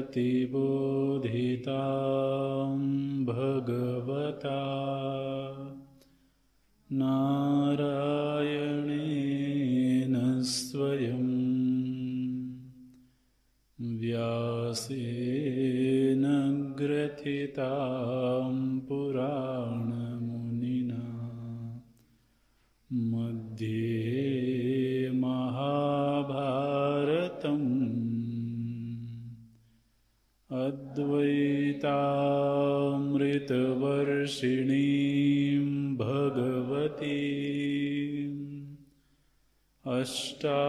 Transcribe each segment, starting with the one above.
प्रतिबोधितां भगवता नारायणेन स्वयं व्यासेन ग्रथितां पुराणमुनिना मध्ये महाभारतम् अद्वैतामृतवर्षिणीं भगवतीम् अष्टादशाध्यायिनीम्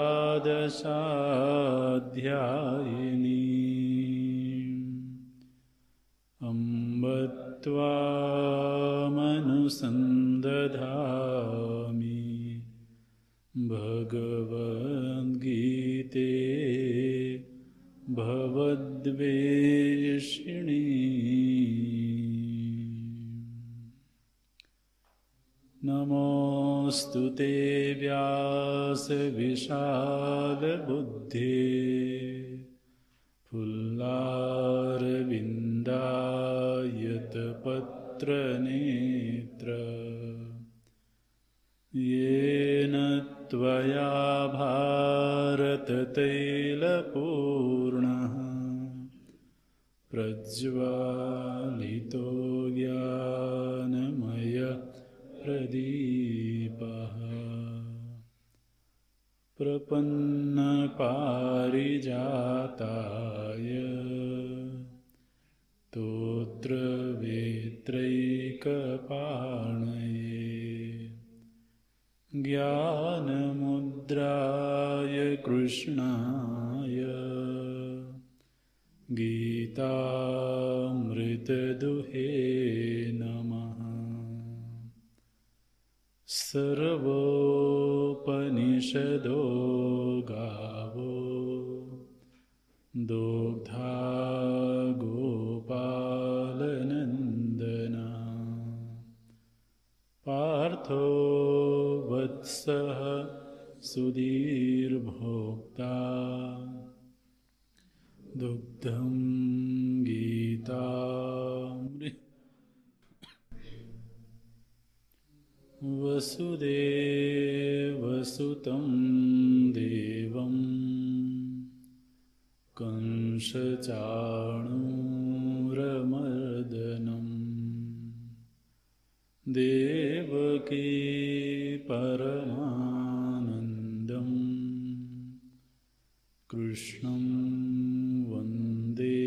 अम्ब त्वामनुसन्दधामि भगवद्गीते भवद्वेषिणी। नमोऽस्तु ते व्यासविशालबुद्धे फुल्लारविन्दायतपत्रनेत्र येन त्वया भारततैलपूर्णः प्रज्वालितो ज्ञानमयः प्रदीपः प्रपन्नपारिजाताय स्तोत्रवेत्रैकपाणये ज्ञानमुद्राय कृष्णाय गीतामृतदुहे नमः। सर्वोपनिषदो गावो दोग्धा गोपालनन्दना पार्थो वत्सः सुधीर्भोक्ता दुग्धं गीतामृतम् वसुदेवसुतं देवं कंसचाणूरमर्दनं देवकी परमानन्दं कृष्णं वन्दे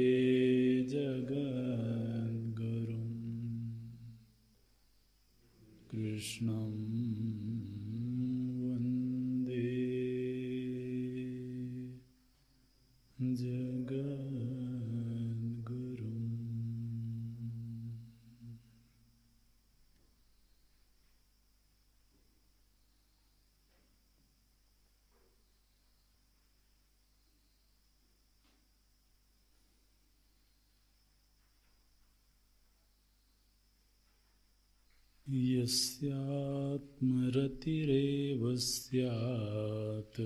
जगद्गुरुम्। कृष्णं वन्दे जगद्गुरुम्। यस्यात्मरतिरेव स्यात्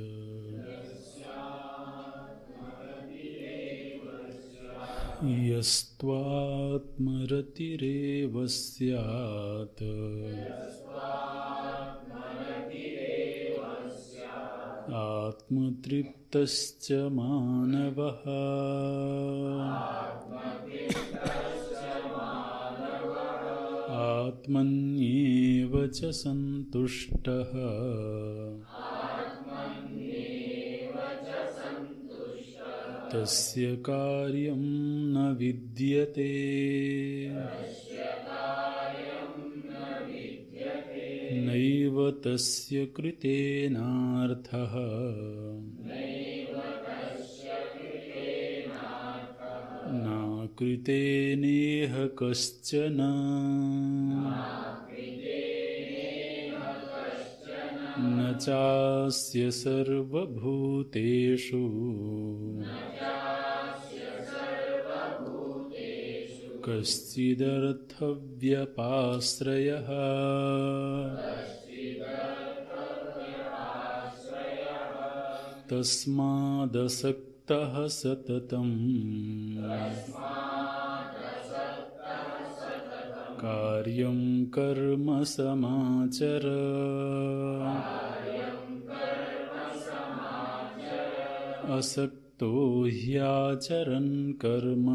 यस्त्वात्मरतिरेव स्यात् आत्मतृप्तश्च मानवः आत्मन्येव च सन्तुष्टः तस्य कार्यं न विद्यते। नैव तस्य कृतेनार्थः न कृतेनेह कश्चन न चास्य सर्वभूतेषु कश्चिदर्थव्यपाश्रयः तस्मादसक्तो असक्तः सततं कार्यं कर्म समाचर असक्तो ह्याचरन् कर्म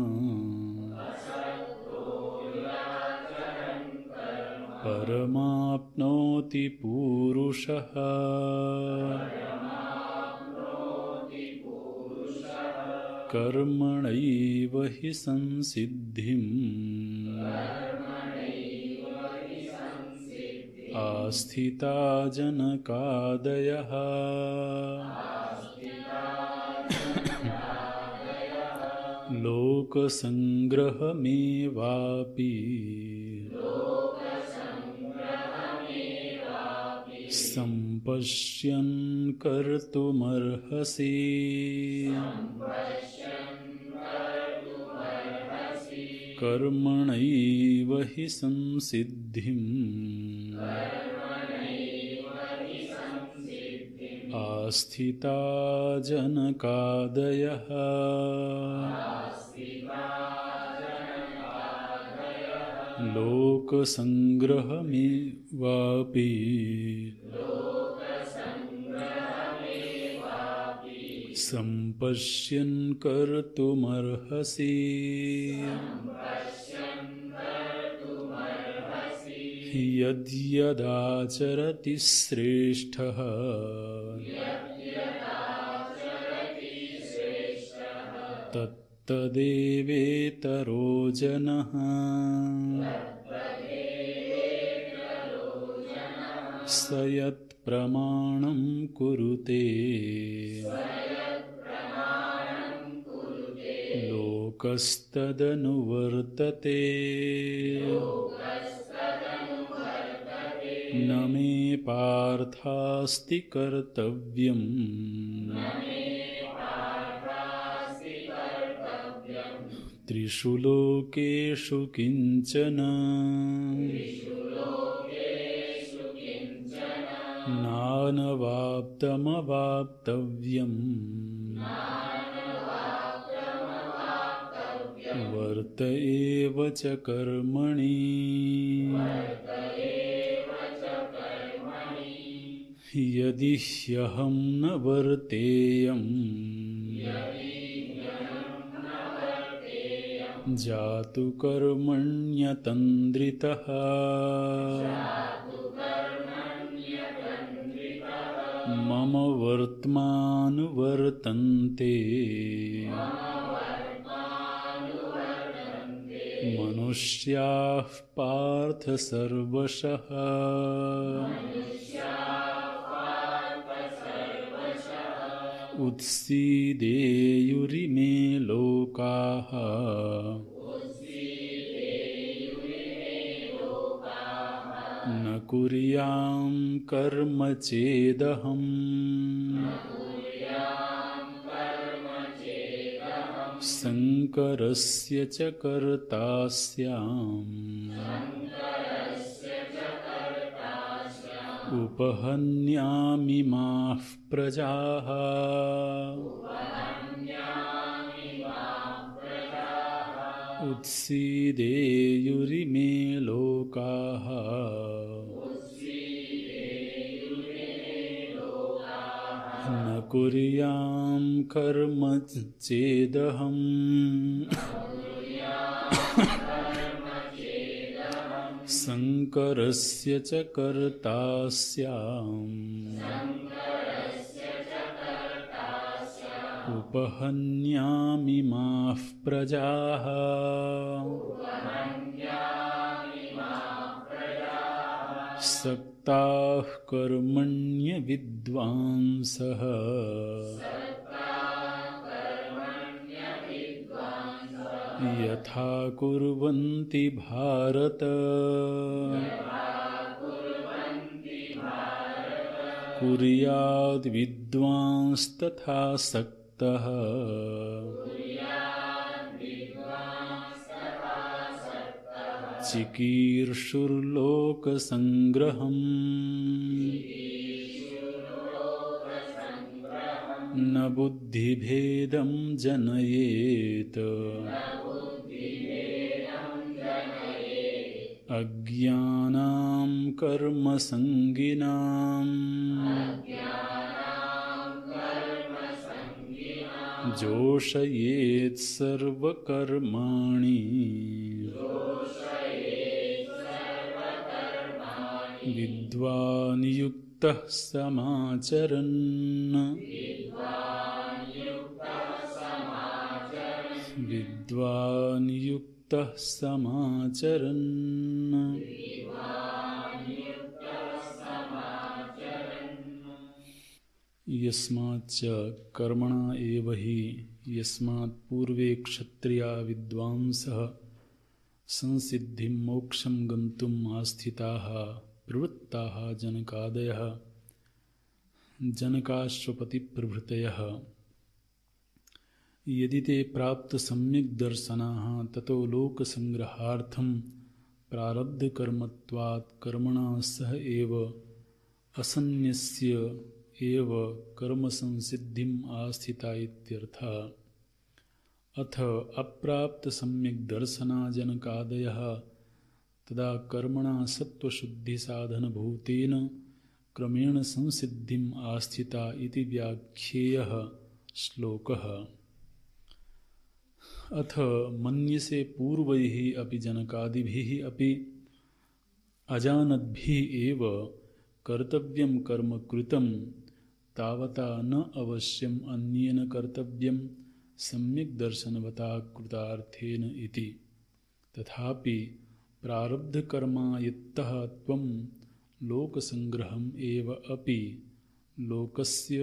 परमाप्नोति पूरुषः कर्मणैव हि संसिद्धिम् आस्थिता जनकादयः लोकसंग्रहमेवापि सम्पश्यन् कर्तुमर्हसि कर्मणैव हि संसिद्धिम् आस्थिता जनकादयः लोकसंग्रहमेवापि सम्पश्यन् कर्तुमर्हसि यद्यदाचरति श्रेष्ठः तत्तदेवेतरो जनः स यत्प्रमाणं कुरुते लोकस्तदनुवर्तते न मे पार्थास्ति कर्तव्यम् त्रिषु लोकेषु किञ्चन नानवाप्तमवाप्तव्यम् वर्त एव च कर्मणि यदि ह्यहं न वर्तेयम् जातु कर्मण्यतन्द्रितः मम वर्त्मानुवर्तन्ते मनुष्याः पार्थ सर्वशः उत्सीदेयुरिमे लोकाः न कुर्यां कर्म चेदहम् शङ्करस्य च कर्ता स्याम् उपहन्यामिमाः प्रजाः उत्सीदेयुरिमे लोकाः न कुर्यां कर्म चेदहम् शङ्करस्य च कर्ता स्याम् उपहन्यामिमाः प्रजाः सक्ताः कर्मण्य विद्वांसः यथा कुर्वन्ति भारत कुर्याद् विद्वांस्तथा सक्तः चिकीर्षुर्लोकसंग्रहम् न बुद्धिभेदं जनयेत् अज्ञानां कर्मसङ्गिनाम् जोषयेत् सर्वकर्माणि विद्वान् युक्तः समाचरन् विद्वान् युक्तः समाचरन् यस्माच्च कर्मणा एव हि यस्मात् पूर्वे क्षत्रिया विद्वांसः संसिद्धिं मोक्षं गन्तुम् आस्थिताः प्रवृत्ताः जनकादयः जनकाश्वपतिप्रभृतयः यदि ते प्राप्त सम्यक् दर्शनाः ततो लोकसंग्रहार्थं प्रारब्धकर्मत्वात् कर्मणा सह एव असन्न्यस्य एव कर्मसंसिद्धिम् आस्थिता इत्यर्थः। अथ अप्राप्त सम्यक् दर्शना जनकादयः तदा कर्मणा सत्त्वशुद्धिसाधनभूतेन क्रमेण संसिद्धिम् आस्थिता इति व्याख्येयः श्लोकः। अथ मन्यसे पूर्वैः अपि जनकादिभिः अपि अजानद्भिः एव कर्तव्यं कर्म कृतं तावता न अवश्यम् अन्येन कर्तव्यं सम्यक् दर्शनवता कृतार्थेन इति। तथापि प्रारब्धकर्मायत्तः त्वं लोकसंग्रहम् एव अपि लोकस्य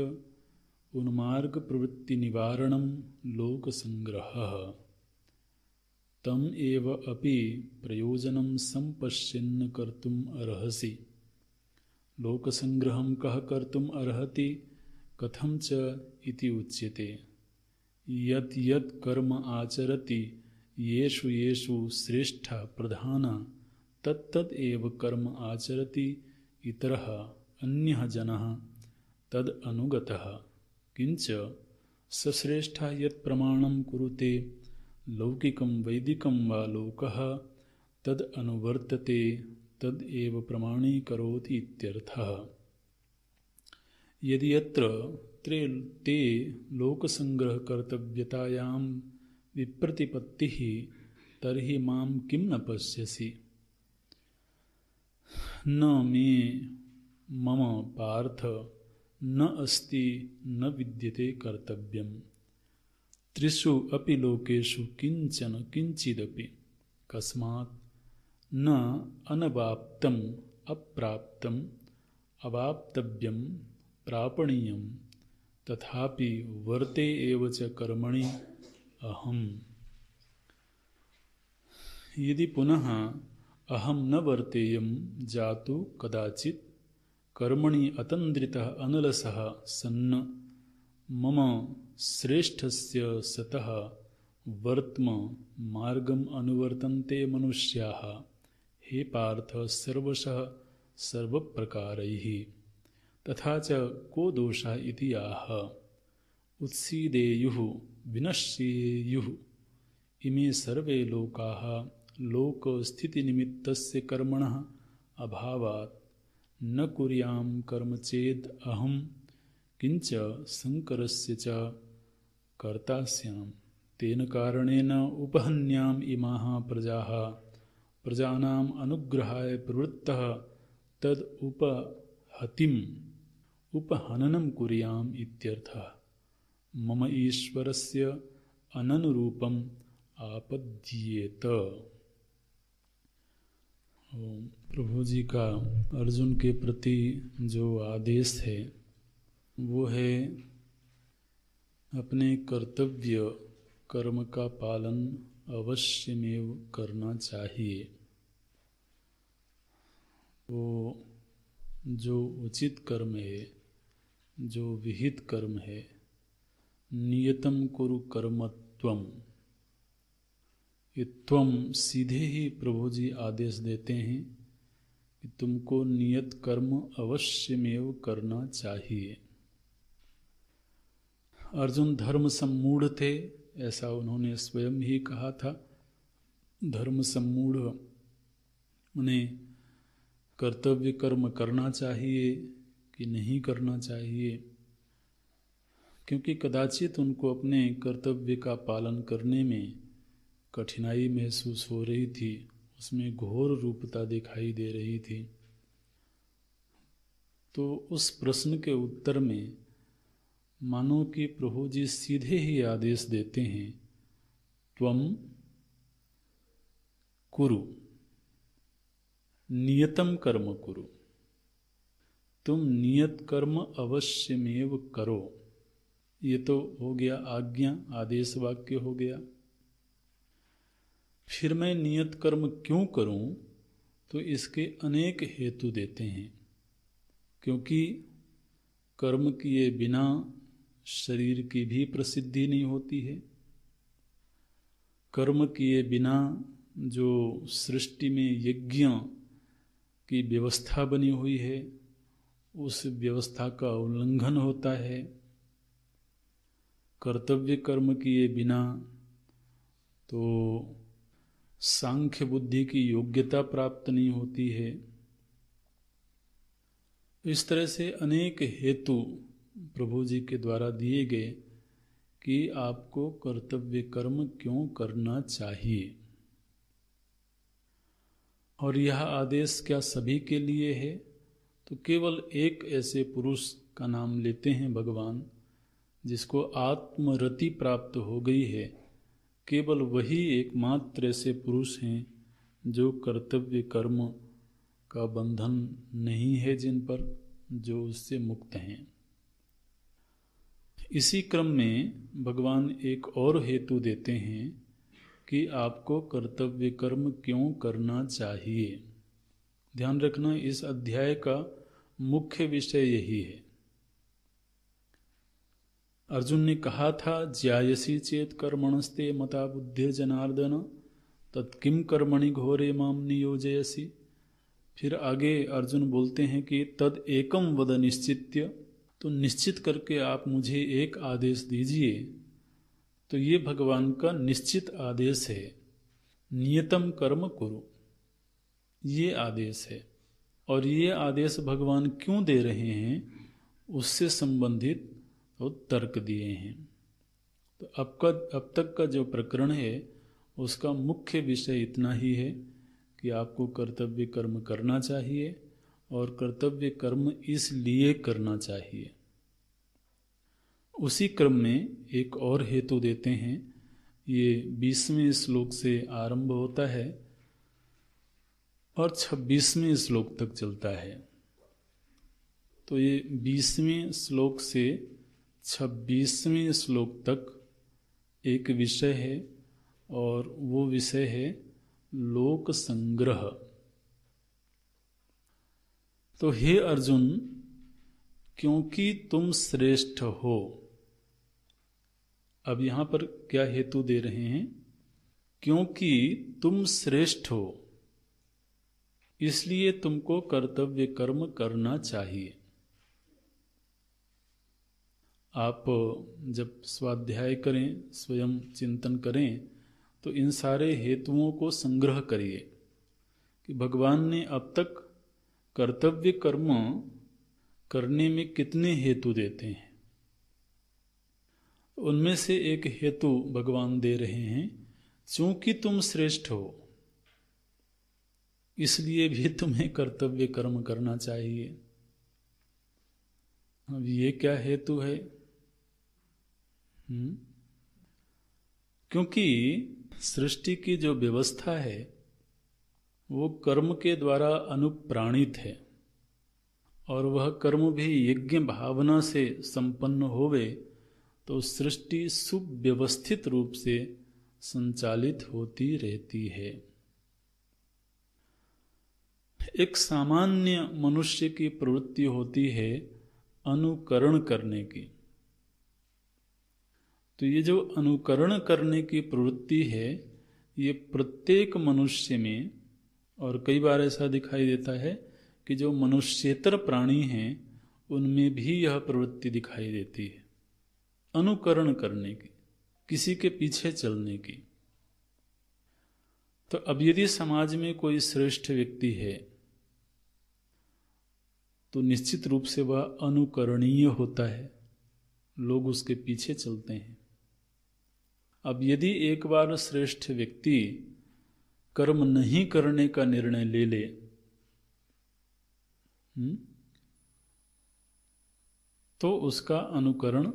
उन्मार्गप्रवृत्तिनिवारणं लोकसंग्रहः तम् एव अपि प्रयोजनं सम्पश्यन् कर्तुम् अर्हसि। लोकसंग्रहं कः कर्तुम् अर्हति कथं च इति उच्यते। यत् यत् कर्म आचरति येषु येषु श्रेष्ठः प्रधानः तत्तद् एव कर्म आचरति इतरः अन्यः जनः तद् अनुगतः। किञ्च सश्रेष्ठः यत् प्रमाणं कुरुते लौकिकं वैदिकं वा लोकः तद् अनुवर्तते तद् एव प्रमाणीकरोति इत्यर्थः। यदि यत्र ते लोकसंग्रहकर्तव्यतायां विप्रतिपत्तिः तर्हि मां किं न पश्यसि। न मे मम पार्थ न अस्ति न विद्यते कर्तव्यम् त्रिषु अपि लोकेषु किंचन किंचिदपि कस्मात् न अनवाप्तम् अप्राप्तम् अवाप्तव्यं प्रापणीयं तथापि वर्ते एव च कर्मणि अहम्। यदि पुनः अहं न वर्तेयं जातु कदाचित् कर्मणि अतन्द्रितः अनलसः सन्न मम श्रेष्ठस्य सतः वर्त्म मार्गम् अनुवर्तन्ते मनुष्याः। हे पार्थ सर्वशः सर्वप्रकारैः तथा च को दोषः इति आह। उत्सीदेयुः विनश्येयुः इमे सर्वे लोकाः लोकस्थितिनिमित्तस्य कर्मणः अभावात् न कुर्यां कर्म चेद् अहं किंच संकरस्य च कर्ता स्याम्। तेन कारणेन उपहन्याम् इमाः प्रजाः प्रजानाम् अनुग्रहाय प्रवृत्तः तद् उपहननं कुर्याम् इत्यर्थः। मम ईश्वरस्य अननुरूपम् आपद्येत। प्रभु जी का अर्जुन के प्रति जो आदेश है वो है अपने कर्तव्य कर्म का पालन अवश्यमेव करना चाहिए। वो जो उचित कर्म है जो विहित कर्म है नियतम कुरु कर्मत्वम ये त्वम सीधे ही प्रभु जी आदेश देते हैं कि तुमको नियत कर्म अवश्यमेव करना चाहिए। अर्जुन धर्म सम्मूढ़ थे, ऐसा उन्होंने स्वयं ही कहा था। धर्म सम्मूढ़ उन्हें कर्तव्य कर्म करना चाहिए कि नहीं करना चाहिए, क्योंकि कदाचित उनको अपने कर्तव्य का पालन करने में कठिनाई महसूस हो रही थी, उसमें घोर रूपता दिखाई दे रही थी। तो उस प्रश्न के उत्तर में मानो कि प्रभु जी सीधे ही आदेश देते हैं, त्वम कुरु नियतम कर्म कुरु, तुम नियत कर्म अवश्यमेव करो। ये तो हो गया आज्ञा, आदेश वाक्य हो गया। फिर मैं नियत कर्म क्यों करूं, तो इसके अनेक हेतु देते हैं। क्योंकि कर्म किए बिना शरीर की भी प्रसिद्धि नहीं होती है। कर्म किए बिना जो सृष्टि में यज्ञ की व्यवस्था बनी हुई है, उस व्यवस्था का उल्लंघन होता है। कर्तव्य कर्म किए बिना तो सांख्य बुद्धि की योग्यता प्राप्त नहीं होती है। इस तरह से अनेक हेतु प्रभु जी के द्वारा दिए गए कि आपको कर्तव्य कर्म क्यों करना चाहिए। और यह आदेश क्या सभी के लिए है, तो केवल एक ऐसे पुरुष का नाम लेते हैं भगवान, जिसको आत्मरति प्राप्त हो गई है। केवल वही एकमात्र ऐसे पुरुष हैं जो कर्तव्य कर्म का बंधन नहीं है जिन पर, जो उससे मुक्त हैं। इसी क्रम में भगवान एक और हेतु देते हैं कि आपको कर्तव्य कर्म क्यों करना चाहिए। ध्यान रखना, इस अध्याय का मुख्य विषय यही है। अर्जुन ने कहा था, ज्यायसी चेत कर्मणस्ते मता बुद्धि जनार्दन तत्किम कर्मणि घोरे माम नियोजयसी। फिर आगे अर्जुन बोलते हैं कि तद एकम वद निश्चित्य, तो निश्चित करके आप मुझे एक आदेश दीजिए। तो ये भगवान का निश्चित आदेश है, नियतम कर्म कुरु, ये आदेश है। और ये आदेश भगवान क्यों दे रहे हैं, उससे संबंधित तो तर्क दिए हैं। तो अब तक का जो प्रकरण है उसका मुख्य विषय इतना ही है कि आपको कर्तव्य कर्म करना चाहिए, और कर्तव्य कर्म इसलिए करना चाहिए। उसी क्रम में एक और हेतु देते हैं। ये 20वें श्लोक से आरंभ होता है और 26वें श्लोक तक चलता है। तो ये 20वें श्लोक से 26वें श्लोक तक एक विषय है, और वो विषय है लोक संग्रह। तो हे अर्जुन, क्योंकि तुम श्रेष्ठ हो, अब यहां पर क्या हेतु दे रहे हैं, क्योंकि तुम श्रेष्ठ हो इसलिए तुमको कर्तव्य कर्म करना चाहिए। आप जब स्वाध्याय करें, स्वयं चिंतन करें, तो इन सारे हेतुओं को संग्रह करिए कि भगवान ने अब तक कर्तव्य कर्म करने में कितने हेतु देते हैं। उनमें से एक हेतु भगवान दे रहे हैं, चूंकि तुम श्रेष्ठ हो इसलिए भी तुम्हें कर्तव्य कर्म करना चाहिए। अब ये क्या हेतु है? क्योंकि सृष्टि की जो व्यवस्था है वो कर्म के द्वारा अनुप्राणित है, और वह कर्म भी यज्ञ भावना से संपन्न होवे तो सृष्टि सुव्यवस्थित रूप से संचालित होती रहती है। एक सामान्य मनुष्य की प्रवृत्ति होती है अनुकरण करने की। तो ये जो अनुकरण करने की प्रवृत्ति है, ये प्रत्येक मनुष्य में, और कई बार ऐसा दिखाई देता है कि जो मनुष्येतर प्राणी हैं उनमें भी यह प्रवृत्ति दिखाई देती है। अनुकरण करने की, किसी के पीछे चलने की। तो अब यदि समाज में कोई श्रेष्ठ व्यक्ति है तो निश्चित रूप से वह अनुकरणीय होता है, लोग उसके पीछे चलते हैं। अब यदि एक बार श्रेष्ठ व्यक्ति कर्म नहीं करने का निर्णय ले ले, तो उसका अनुकरण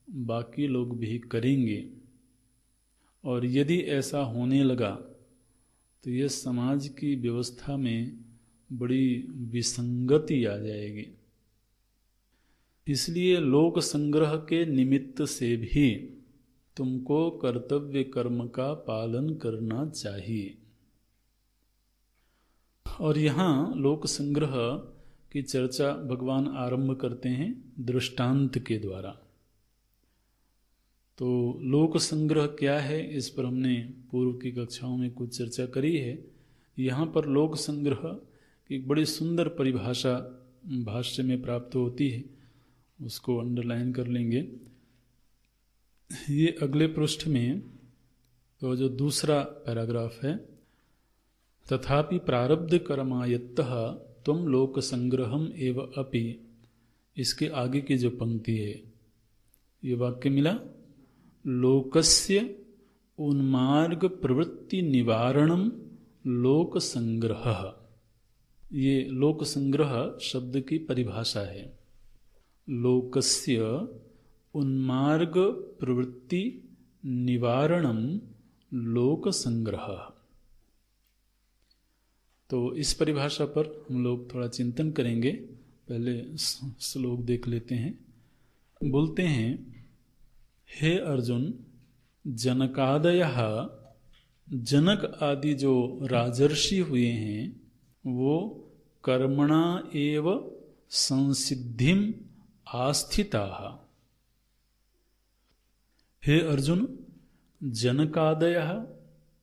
बाकी लोग भी करेंगे। और यदि ऐसा होने लगा तो यह समाज की व्यवस्था में बड़ी विसंगति आ जाएगी। इसलिए लोक संग्रह के निमित्त से भी तुमको कर्तव्य कर्म का पालन करना चाहिए। और यहाँ लोक संग्रह की चर्चा भगवान आरंभ करते हैं दृष्टांत के द्वारा। तो लोक संग्रह क्या है, इस पर हमने पूर्व की कक्षाओं में कुछ चर्चा करी है। यहाँ पर लोक संग्रह की एक बड़ी सुंदर परिभाषा भाष्य में प्राप्त होती है, उसको अंडरलाइन कर लेंगे। ये अगले पृष्ठ में तो जो दूसरा पैराग्राफ है, तथापि प्रारब्ध कर्मायत्तः त्वं लोक संग्रहम एव अपि, इसके आगे की जो पंक्ति है, ये वाक्य मिला, लोकस्य उन्मार्ग प्रवृत्ति निवारणम लोक संग्रह। ये लोक संग्रह शब्द की परिभाषा है। लोकस्य उन्मार्ग प्रवृत्ति निवारणम लोक संग्रह। तो इस परिभाषा पर हम लोग थोड़ा चिंतन करेंगे। पहले श्लोक देख लेते हैं। बोलते हैं, हे अर्जुन, जनकादयः, जनक आदि जो राजर्षि हुए हैं वो कर्मणा एव संसिद्धिम आस्थिताः। हे अर्जुन, जनकादयः,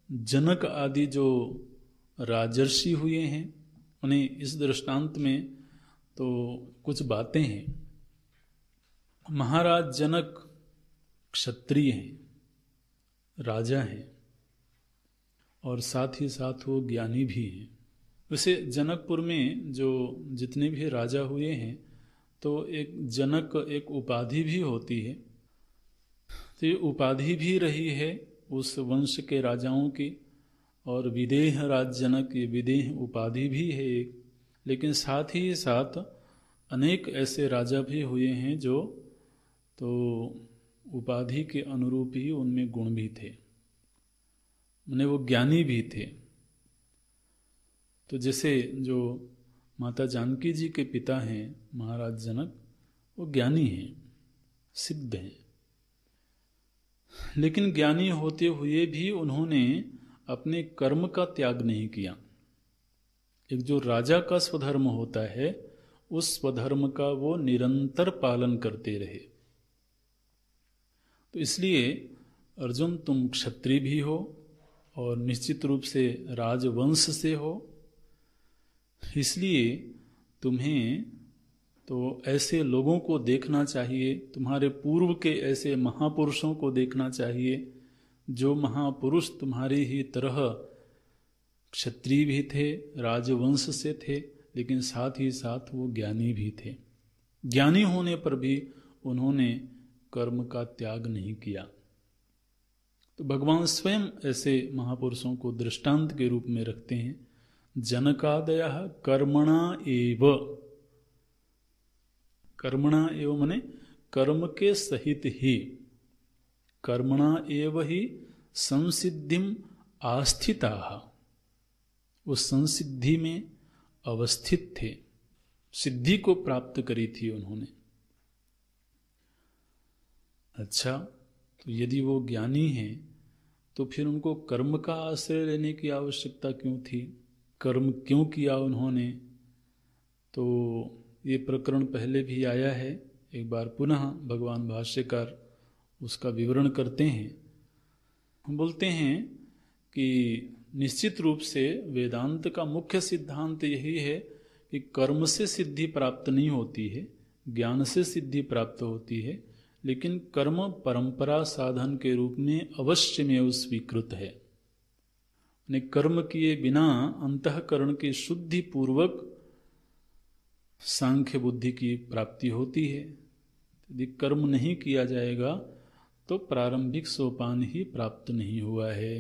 जनक आदि जो राजर्षि हुए हैं, उन्हें इस दृष्टांत में तो कुछ बातें हैं। महाराज जनक क्षत्रिय हैं, राजा हैं, और साथ ही साथ वो ज्ञानी भी हैं। वैसे जनकपुर में जो जितने भी राजा हुए हैं, तो एक जनक एक उपाधि भी होती है। तो ये उपाधि भी रही है उस वंश के राजाओं की, और विदेह राज जनक, ये विदेह उपाधि भी है एक। लेकिन साथ ही साथ अनेक ऐसे राजा भी हुए हैं जो तो उपाधि के अनुरूप ही उनमें गुण भी थे, उन्हें वो ज्ञानी भी थे। तो जैसे जो माता जानकी जी के पिता हैं महाराज जनक, वो ज्ञानी हैं, सिद्ध हैं। लेकिन ज्ञानी होते हुए भी उन्होंने अपने कर्म का त्याग नहीं किया। एक जो राजा का स्वधर्म होता है, उस स्वधर्म का वो निरंतर पालन करते रहे। तो इसलिए अर्जुन, तुम क्षत्रिय भी हो और निश्चित रूप से राजवंश से हो, इसलिए तुम्हें तो ऐसे लोगों को देखना चाहिए, तुम्हारे पूर्व के ऐसे महापुरुषों को देखना चाहिए, जो महापुरुष तुम्हारी ही तरह क्षत्रिय भी थे, राजवंश से थे, लेकिन साथ ही साथ वो ज्ञानी भी थे। ज्ञानी होने पर भी उन्होंने कर्म का त्याग नहीं किया। तो भगवान स्वयं ऐसे महापुरुषों को दृष्टांत के रूप में रखते हैं। जनकादयः कर्मणा एव, कर्मणा एव माने कर्म के सहित ही, कर्मणा एव ही संसिद्धिम आस्थिताः, उस संसिद्धि में अवस्थित थे, सिद्धि को प्राप्त करी थी उन्होंने। अच्छा, तो यदि वो ज्ञानी हैं तो फिर उनको कर्म का आश्रय लेने की आवश्यकता क्यों थी? कर्म क्यों किया उन्होंने? तो ये प्रकरण पहले भी आया है, एक बार पुनः भगवान भाष्यकार उसका विवरण करते हैं। हम बोलते हैं कि निश्चित रूप से वेदांत का मुख्य सिद्धांत यही है कि कर्म से सिद्धि प्राप्त नहीं होती है, ज्ञान से सिद्धि प्राप्त होती है। लेकिन कर्म परंपरा साधन के रूप में अवश्य में स्वीकृत है। कर्म किए बिना अंतःकरण की शुद्धि पूर्वक सांख्य बुद्धि की प्राप्ति होती है। यदि कर्म नहीं किया जाएगा तो प्रारंभिक सोपान ही प्राप्त नहीं हुआ है।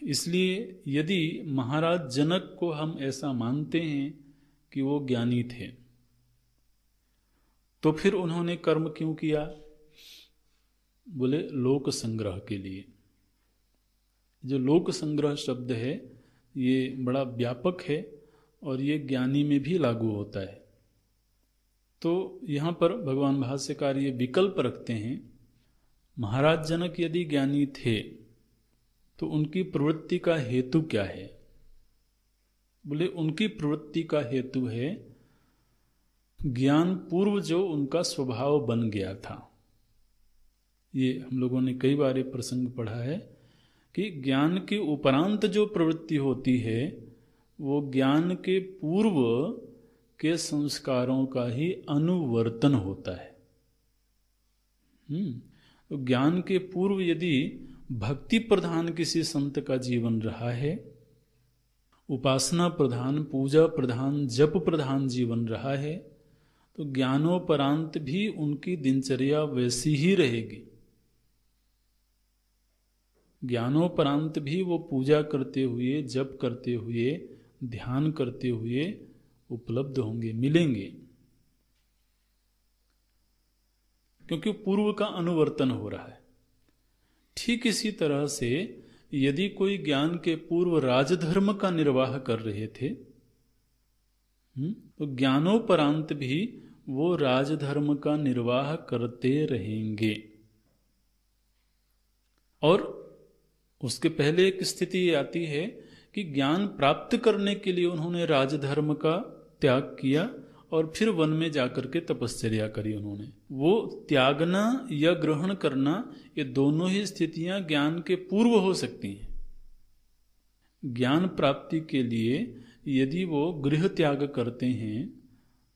इसलिए यदि महाराज जनक को हम ऐसा मानते हैं कि वो ज्ञानी थे, तो फिर उन्होंने कर्म क्यों किया? बोले लोक संग्रह के लिए। जो लोक संग्रह शब्द है ये बड़ा व्यापक है और ये ज्ञानी में भी लागू होता है। तो यहाँ पर भगवान भाष्यकार ये विकल्प रखते हैं, महाराज जनक यदि ज्ञानी थे तो उनकी प्रवृत्ति का हेतु क्या है? बोले उनकी प्रवृत्ति का हेतु है ज्ञान पूर्व जो उनका स्वभाव बन गया था। ये हम लोगों ने कई बार ये प्रसंग पढ़ा है कि ज्ञान के उपरांत जो प्रवृत्ति होती है वो ज्ञान के पूर्व के संस्कारों का ही अनुवर्तन होता है। तो ज्ञान के पूर्व यदि भक्ति प्रधान किसी संत का जीवन रहा है, उपासना प्रधान, पूजा प्रधान, जप प्रधान जीवन रहा है, तो ज्ञानोपरांत भी उनकी दिनचर्या वैसी ही रहेगी। ज्ञानोपरांत भी वो पूजा करते हुए, जप करते हुए, ध्यान करते हुए उपलब्ध होंगे, मिलेंगे, क्योंकि पूर्व का अनुवर्तन हो रहा है। ठीक इसी तरह से यदि कोई ज्ञान के पूर्व राजधर्म का निर्वाह कर रहे थे, तो ज्ञानोपरांत भी वो राजधर्म का निर्वाह करते रहेंगे। और उसके पहले एक स्थिति आती है कि ज्ञान प्राप्त करने के लिए उन्होंने राजधर्म का त्याग किया और फिर वन में जाकर के तपश्चर्या करी उन्होंने। वो त्यागना या ग्रहण करना, ये दोनों ही स्थितियां ज्ञान के पूर्व हो सकती हैं। ज्ञान प्राप्ति के लिए यदि वो गृह त्याग करते हैं,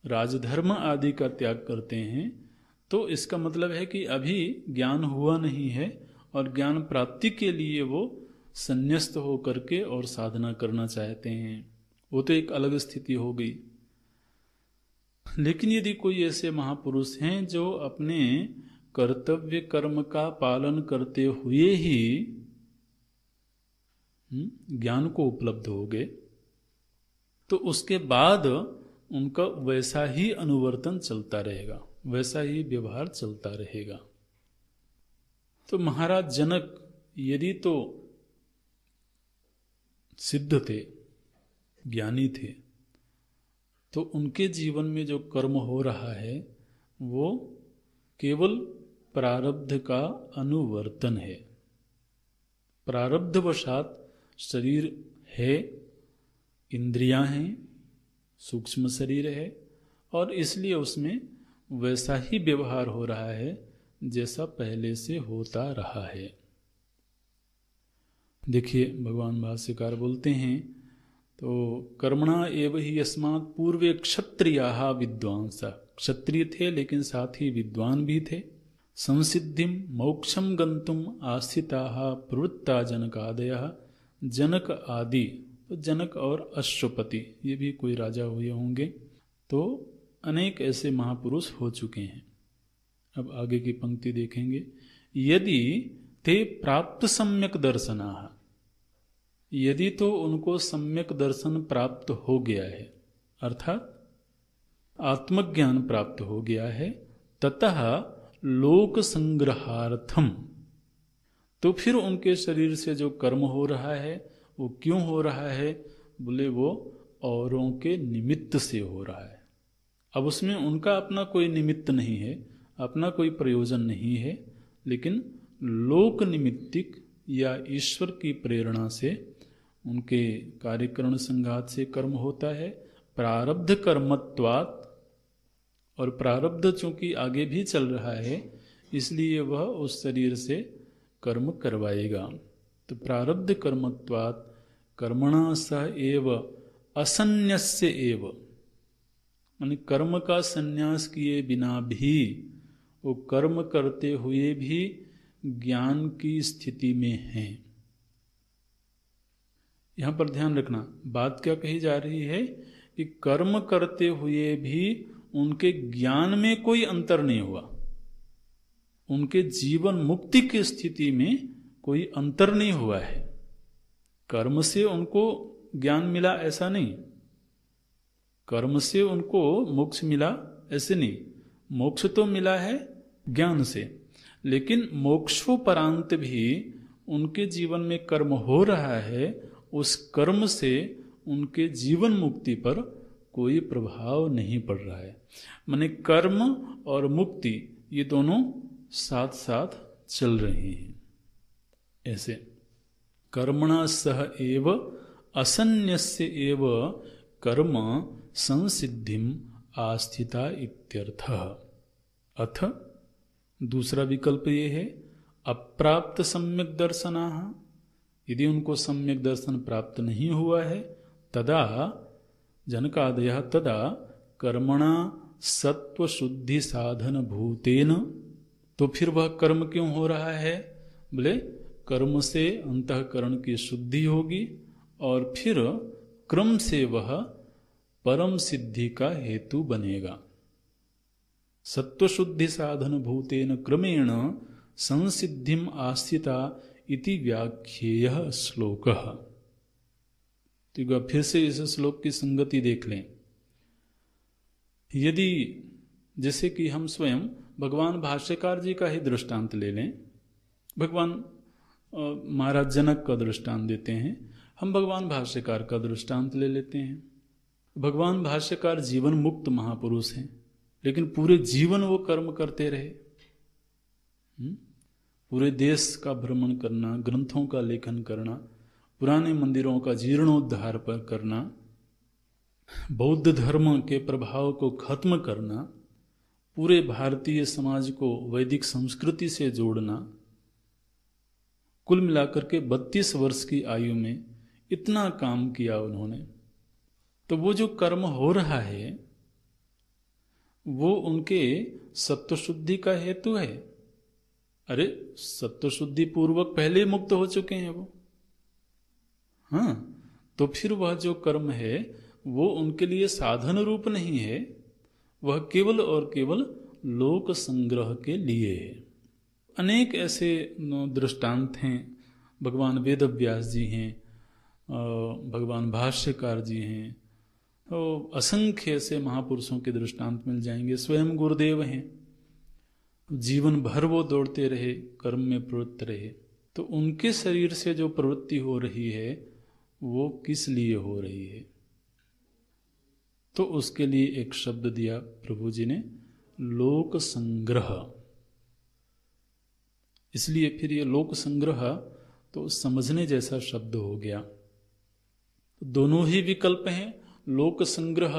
राजधर्म आदि का त्याग करते हैं, तो इसका मतलब है कि अभी ज्ञान हुआ नहीं है और ज्ञान प्राप्ति के लिए वो संन्यस्त होकर के और साधना करना चाहते हैं। वो तो एक अलग स्थिति हो गई। लेकिन यदि कोई ऐसे महापुरुष हैं जो अपने कर्तव्य कर्म का पालन करते हुए ही ज्ञान को उपलब्ध हो गए, तो उसके बाद उनका वैसा ही अनुवर्तन चलता रहेगा, वैसा ही व्यवहार चलता रहेगा। तो महाराज जनक यदि तो सिद्ध थे, ज्ञानी थे, तो उनके जीवन में जो कर्म हो रहा है वो केवल प्रारब्ध का अनुवर्तन है। प्रारब्धवशात शरीर है, इंद्रियां हैं, सूक्ष्म शरीर है, और इसलिए उसमें वैसा ही व्यवहार हो रहा है जैसा पहले से होता रहा है। देखिए भगवान भाष्यकार बोलते हैं, तो कर्मणा एव ही यस्मात् पूर्वे क्षत्रियाः विद्वांसः, क्षत्रिय थे लेकिन साथ ही विद्वान भी थे। संसिद्धिम मोक्षम गंतुम आस्थिताः प्रवृत्ता जनकादयः, जनक आदि, तो जनक और अश्वपति ये भी कोई राजा हुए होंगे। तो अनेक ऐसे महापुरुष हो चुके हैं। अब आगे की पंक्ति देखेंगे, यदि ते प्राप्त सम्यक दर्शनाः, यदि तो उनको सम्यक दर्शन प्राप्त हो गया है, अर्थात आत्मज्ञान प्राप्त हो गया है, ततः लोक संग्रहार्थम, तो फिर उनके शरीर से जो कर्म हो रहा है वो क्यों हो रहा है? बोले वो औरों के निमित्त से हो रहा है। अब उसमें उनका अपना कोई निमित्त नहीं है, अपना कोई प्रयोजन नहीं है, लेकिन लोक निमित्तिक या ईश्वर की प्रेरणा से उनके कार्यकरण संघात से कर्म होता है। प्रारब्ध कर्मत्वात्, और प्रारब्ध चूंकि आगे भी चल रहा है इसलिए वह उस शरीर से कर्म करवाएगा। तो प्रारब्ध कर्मत्वात् कर्मणा सह एव असन्न्यस्य एव, माने कर्म का संन्यास किए बिना भी वो कर्म करते हुए भी ज्ञान की स्थिति में हैं। यहाँ पर ध्यान रखना, बात क्या कही जा रही है कि कर्म करते हुए भी उनके ज्ञान में कोई अंतर नहीं हुआ, उनके जीवन मुक्ति की स्थिति में कोई अंतर नहीं हुआ है। कर्म से उनको ज्ञान मिला ऐसा नहीं, कर्म से उनको मोक्ष मिला ऐसे नहीं। मोक्ष तो मिला है ज्ञान से, लेकिन मोक्षोपरांत भी उनके जीवन में कर्म हो रहा है, उस कर्म से उनके जीवन मुक्ति पर कोई प्रभाव नहीं पड़ रहा है। माने कर्म और मुक्ति ये दोनों साथ साथ चल रहे हैं। ऐसे कर्मणा सह एव असन्यस्य एव कर्म संसिद्धिम आस्थिता इत्यर्थः। अथ दूसरा विकल्प ये है अप्राप्त सम्यक दर्शनाः, यदि उनको सम्यक दर्शन प्राप्त नहीं हुआ है, तदा जनकादयः तदा कर्मणा सत्व शुद्धि साधन भूतेन, तो फिर वह कर्म क्यों हो रहा है? बोले कर्म से अंतःकरण की शुद्धि होगी और फिर क्रम से वह परम सिद्धि का हेतु बनेगा। सत्व शुद्धि साधन भूतेन क्रमेण संसिद्धिम आस्थिता इति व्याख्येयः श्लोकः। तो फिर से इस श्लोक की संगति देख लें। यदि जैसे कि हम स्वयं भगवान भाष्यकार जी का ही दृष्टांत ले लें, भगवान महाराज जनक का दृष्टांत देते हैं, हम भगवान भाष्यकार का दृष्टांत ले लेते हैं। भगवान भाष्यकार जीवन मुक्त महापुरुष हैं, लेकिन पूरे जीवन वो कर्म करते रहे। पूरे देश का भ्रमण करना, ग्रंथों का लेखन करना, पुराने मंदिरों का जीर्णोद्धार पर करना, बौद्ध धर्म के प्रभाव को खत्म करना, पूरे भारतीय समाज को वैदिक संस्कृति से जोड़ना, कुल मिलाकर के 32 वर्ष की आयु में इतना काम किया उन्होंने। तो वो जो कर्म हो रहा है वो उनके सत्वशुद्धि का हेतु है। अरे सत्वशुद्धि पूर्वक पहले मुक्त हो चुके हैं वो। हाँ, तो फिर वह जो कर्म है वो उनके लिए साधन रूप नहीं है, वह केवल और केवल लोक संग्रह के लिए है। अनेक ऐसे दृष्टांत हैं, भगवान वेदव्यास जी हैं, भगवान भाष्यकार जी हैं, तो असंख्य ऐसे महापुरुषों के दृष्टांत मिल जाएंगे। स्वयं गुरुदेव हैं, जीवन भर वो दौड़ते रहे, कर्म में प्रवृत्त रहे। तो उनके शरीर से जो प्रवृत्ति हो रही है वो किस लिए हो रही है? तो उसके लिए एक शब्द दिया प्रभु जी ने, लोक संग्रह। इसलिए फिर ये लोक संग्रह तो समझने जैसा शब्द हो गया। दोनों ही विकल्प हैं। लोक संग्रह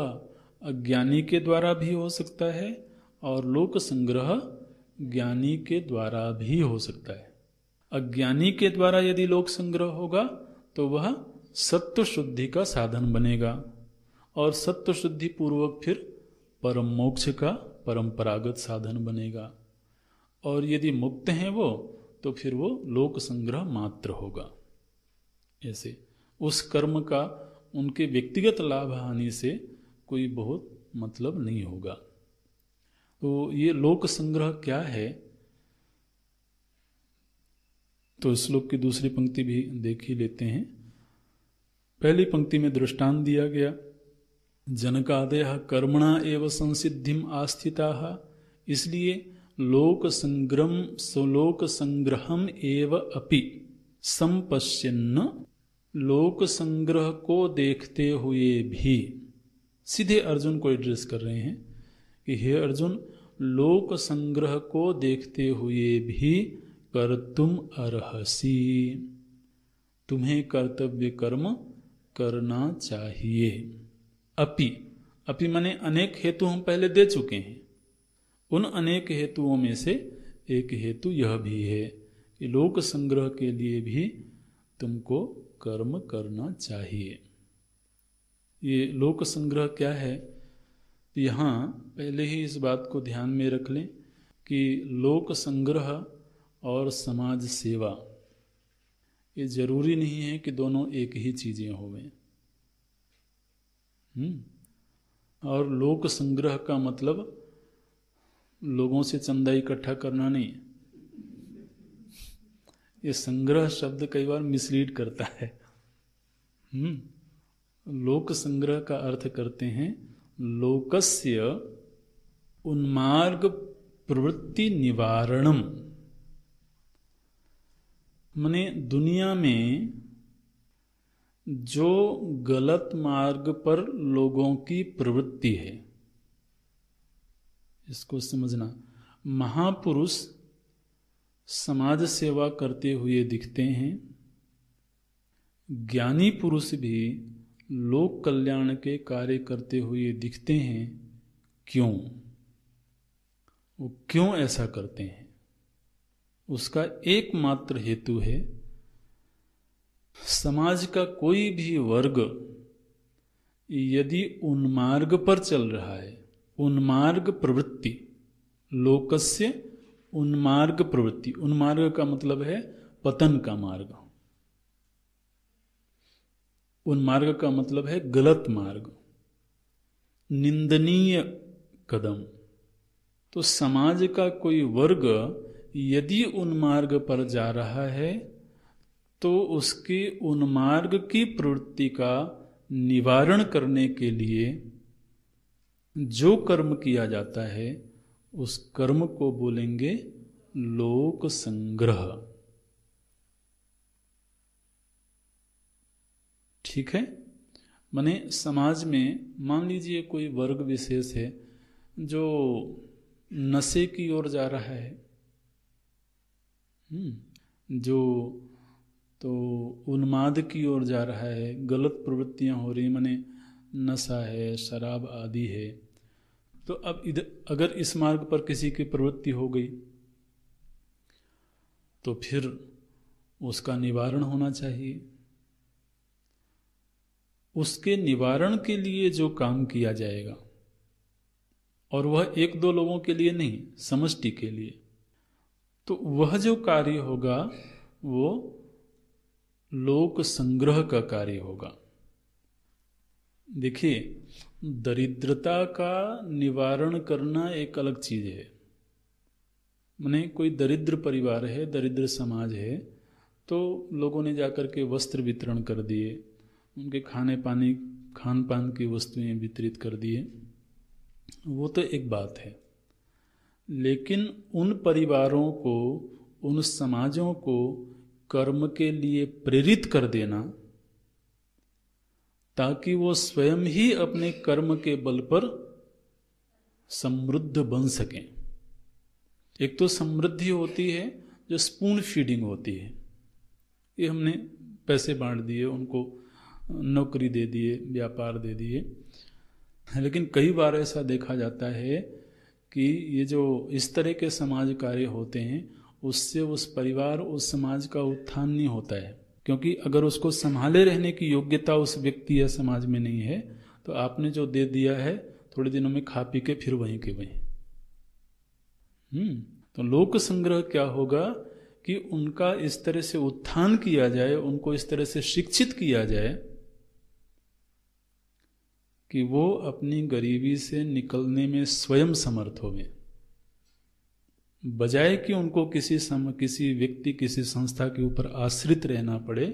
अज्ञानी के द्वारा भी हो सकता है और लोक संग्रह ज्ञानी के द्वारा भी हो सकता है। अज्ञानी के द्वारा यदि लोक संग्रह होगा तो वह सत्व शुद्धि का साधन बनेगा और सत्व शुद्धि पूर्वक फिर परम मोक्ष का परंपरागत साधन बनेगा। और यदि मुक्त हैं वो तो फिर वो लोक संग्रह मात्र होगा। ऐसे उस कर्म का उनके व्यक्तिगत लाभ हानि से कोई बहुत मतलब नहीं होगा। तो ये लोक संग्रह क्या है? तो श्लोक की दूसरी पंक्ति भी देख ही लेते हैं। पहली पंक्ति में दृष्टांत दिया गया, जनकादयः कर्मणा एव संसिद्धिम आस्थिताः, इसलिए लोक संग्रहम एव अपि संपश्यन्न, लोक संग्रह को देखते हुए भी। सीधे अर्जुन को एड्रेस कर रहे हैं कि हे अर्जुन, लोक संग्रह को देखते हुए भी कर्तुम अर्हसि, तुम्हें कर्तव्य कर्म करना चाहिए। अपि माने अनेक हेतु हम पहले दे चुके हैं। उन अनेक हेतुओं में से एक हेतु यह भी है कि लोक संग्रह के लिए भी तुमको कर्म करना चाहिए। ये लोक संग्रह क्या है? यहाँ पहले ही इस बात को ध्यान में रख लें कि लोक संग्रह और समाज सेवा ये जरूरी नहीं है कि दोनों एक ही चीजें होवें। और लोक संग्रह का मतलब लोगों से चंदा इकट्ठा करना नहीं। ये संग्रह शब्द कई बार मिसलीड करता है। लोक संग्रह का अर्थ करते हैं लोकस्य उन्मार्ग प्रवृत्ति निवारणम। माने दुनिया में जो गलत मार्ग पर लोगों की प्रवृत्ति है, इसको समझना। महापुरुष समाज सेवा करते हुए दिखते हैं, ज्ञानी पुरुष भी लोक कल्याण के कार्य करते हुए दिखते हैं। क्यों? वो क्यों ऐसा करते हैं? उसका एकमात्र हेतु है, समाज का कोई भी वर्ग यदि उन्मार्ग पर चल रहा है, उन्मार्ग प्रवृत्ति, लोकस्य उन्मार्ग प्रवृत्ति, उन्मार्ग का मतलब है पतन का मार्ग, उन्मार्ग का मतलब है गलत मार्ग, निंदनीय कदम। तो समाज का कोई वर्ग यदि उन्मार्ग पर जा रहा है तो उसकी उन्मार्ग की प्रवृत्ति का निवारण करने के लिए जो कर्म किया जाता है उस कर्म को बोलेंगे लोक संग्रह। ठीक है? माने समाज में मान लीजिए कोई वर्ग विशेष है जो नशे की ओर जा रहा है, जो तो उन्माद की ओर जा रहा है, गलत प्रवृत्तियां हो रही, माने नशा है, शराब आदि है। तो अब अगर इस मार्ग पर किसी की प्रवृत्ति हो गई तो फिर उसका निवारण होना चाहिए। उसके निवारण के लिए जो काम किया जाएगा, और वह एक दो लोगों के लिए नहीं, समष्टि के लिए, तो वह जो कार्य होगा वो लोक संग्रह का कार्य होगा। देखिए, दरिद्रता का निवारण करना एक अलग चीज है। माने कोई दरिद्र परिवार है, दरिद्र समाज है, तो लोगों ने जाकर के वस्त्र वितरण कर दिए, उनके खान पान की वस्तुएं वितरित कर दिए, वो तो एक बात है। लेकिन उन परिवारों को, उन समाजों को कर्म के लिए प्रेरित कर देना ताकि वो स्वयं ही अपने कर्म के बल पर समृद्ध बन सकें। एक तो समृद्धि होती है जो स्पून फीडिंग होती है, ये हमने पैसे बांट दिए, उनको नौकरी दे दिए, व्यापार दे दिए। लेकिन कई बार ऐसा देखा जाता है कि ये जो इस तरह के समाज कार्य होते हैं उससे उस परिवार, उस समाज का उत्थान नहीं होता है, क्योंकि अगर उसको संभाले रहने की योग्यता उस व्यक्ति या समाज में नहीं है तो आपने जो दे दिया है थोड़े दिनों में खा पी के फिर वहीं के वहीं। तो लोक संग्रह क्या होगा कि उनका इस तरह से उत्थान किया जाए, उनको इस तरह से शिक्षित किया जाए कि वो अपनी गरीबी से निकलने में स्वयं समर्थ होवे, बजाय कि उनको किसी व्यक्ति, किसी संस्था के ऊपर आश्रित रहना पड़े,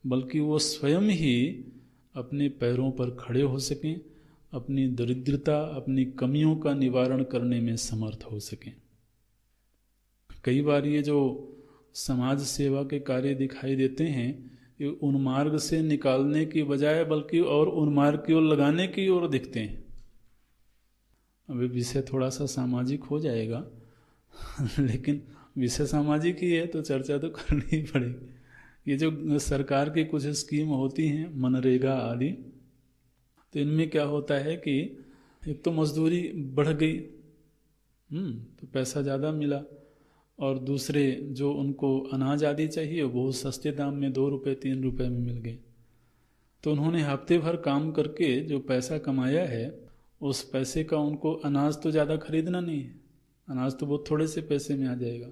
बल्कि वो स्वयं ही अपने पैरों पर खड़े हो सकें, अपनी दरिद्रता, अपनी कमियों का निवारण करने में समर्थ हो सकें। कई बार ये जो समाज सेवा के कार्य दिखाई देते हैं ये उन्मार्ग से निकालने की बजाय बल्कि और उन्मार्ग की ओर लगाने की ओर दिखते हैं। अभी विषय थोड़ा सा सामाजिक हो जाएगा लेकिन विषय सामाजिक ही है तो चर्चा तो करनी ही पड़ेगी। ये जो सरकार की कुछ स्कीम होती हैं, मनरेगा आदि, तो इनमें क्या होता है कि एक तो मजदूरी बढ़ गई, तो पैसा ज़्यादा मिला, और दूसरे जो उनको अनाज आदि चाहिए वो सस्ते दाम में 2 रुपये 3 रुपये में मिल गए। तो उन्होंने हफ्ते भर काम करके जो पैसा कमाया है उस पैसे का उनको अनाज तो ज़्यादा खरीदना नहीं है, अनाज तो बहुत थोड़े से पैसे में आ जाएगा,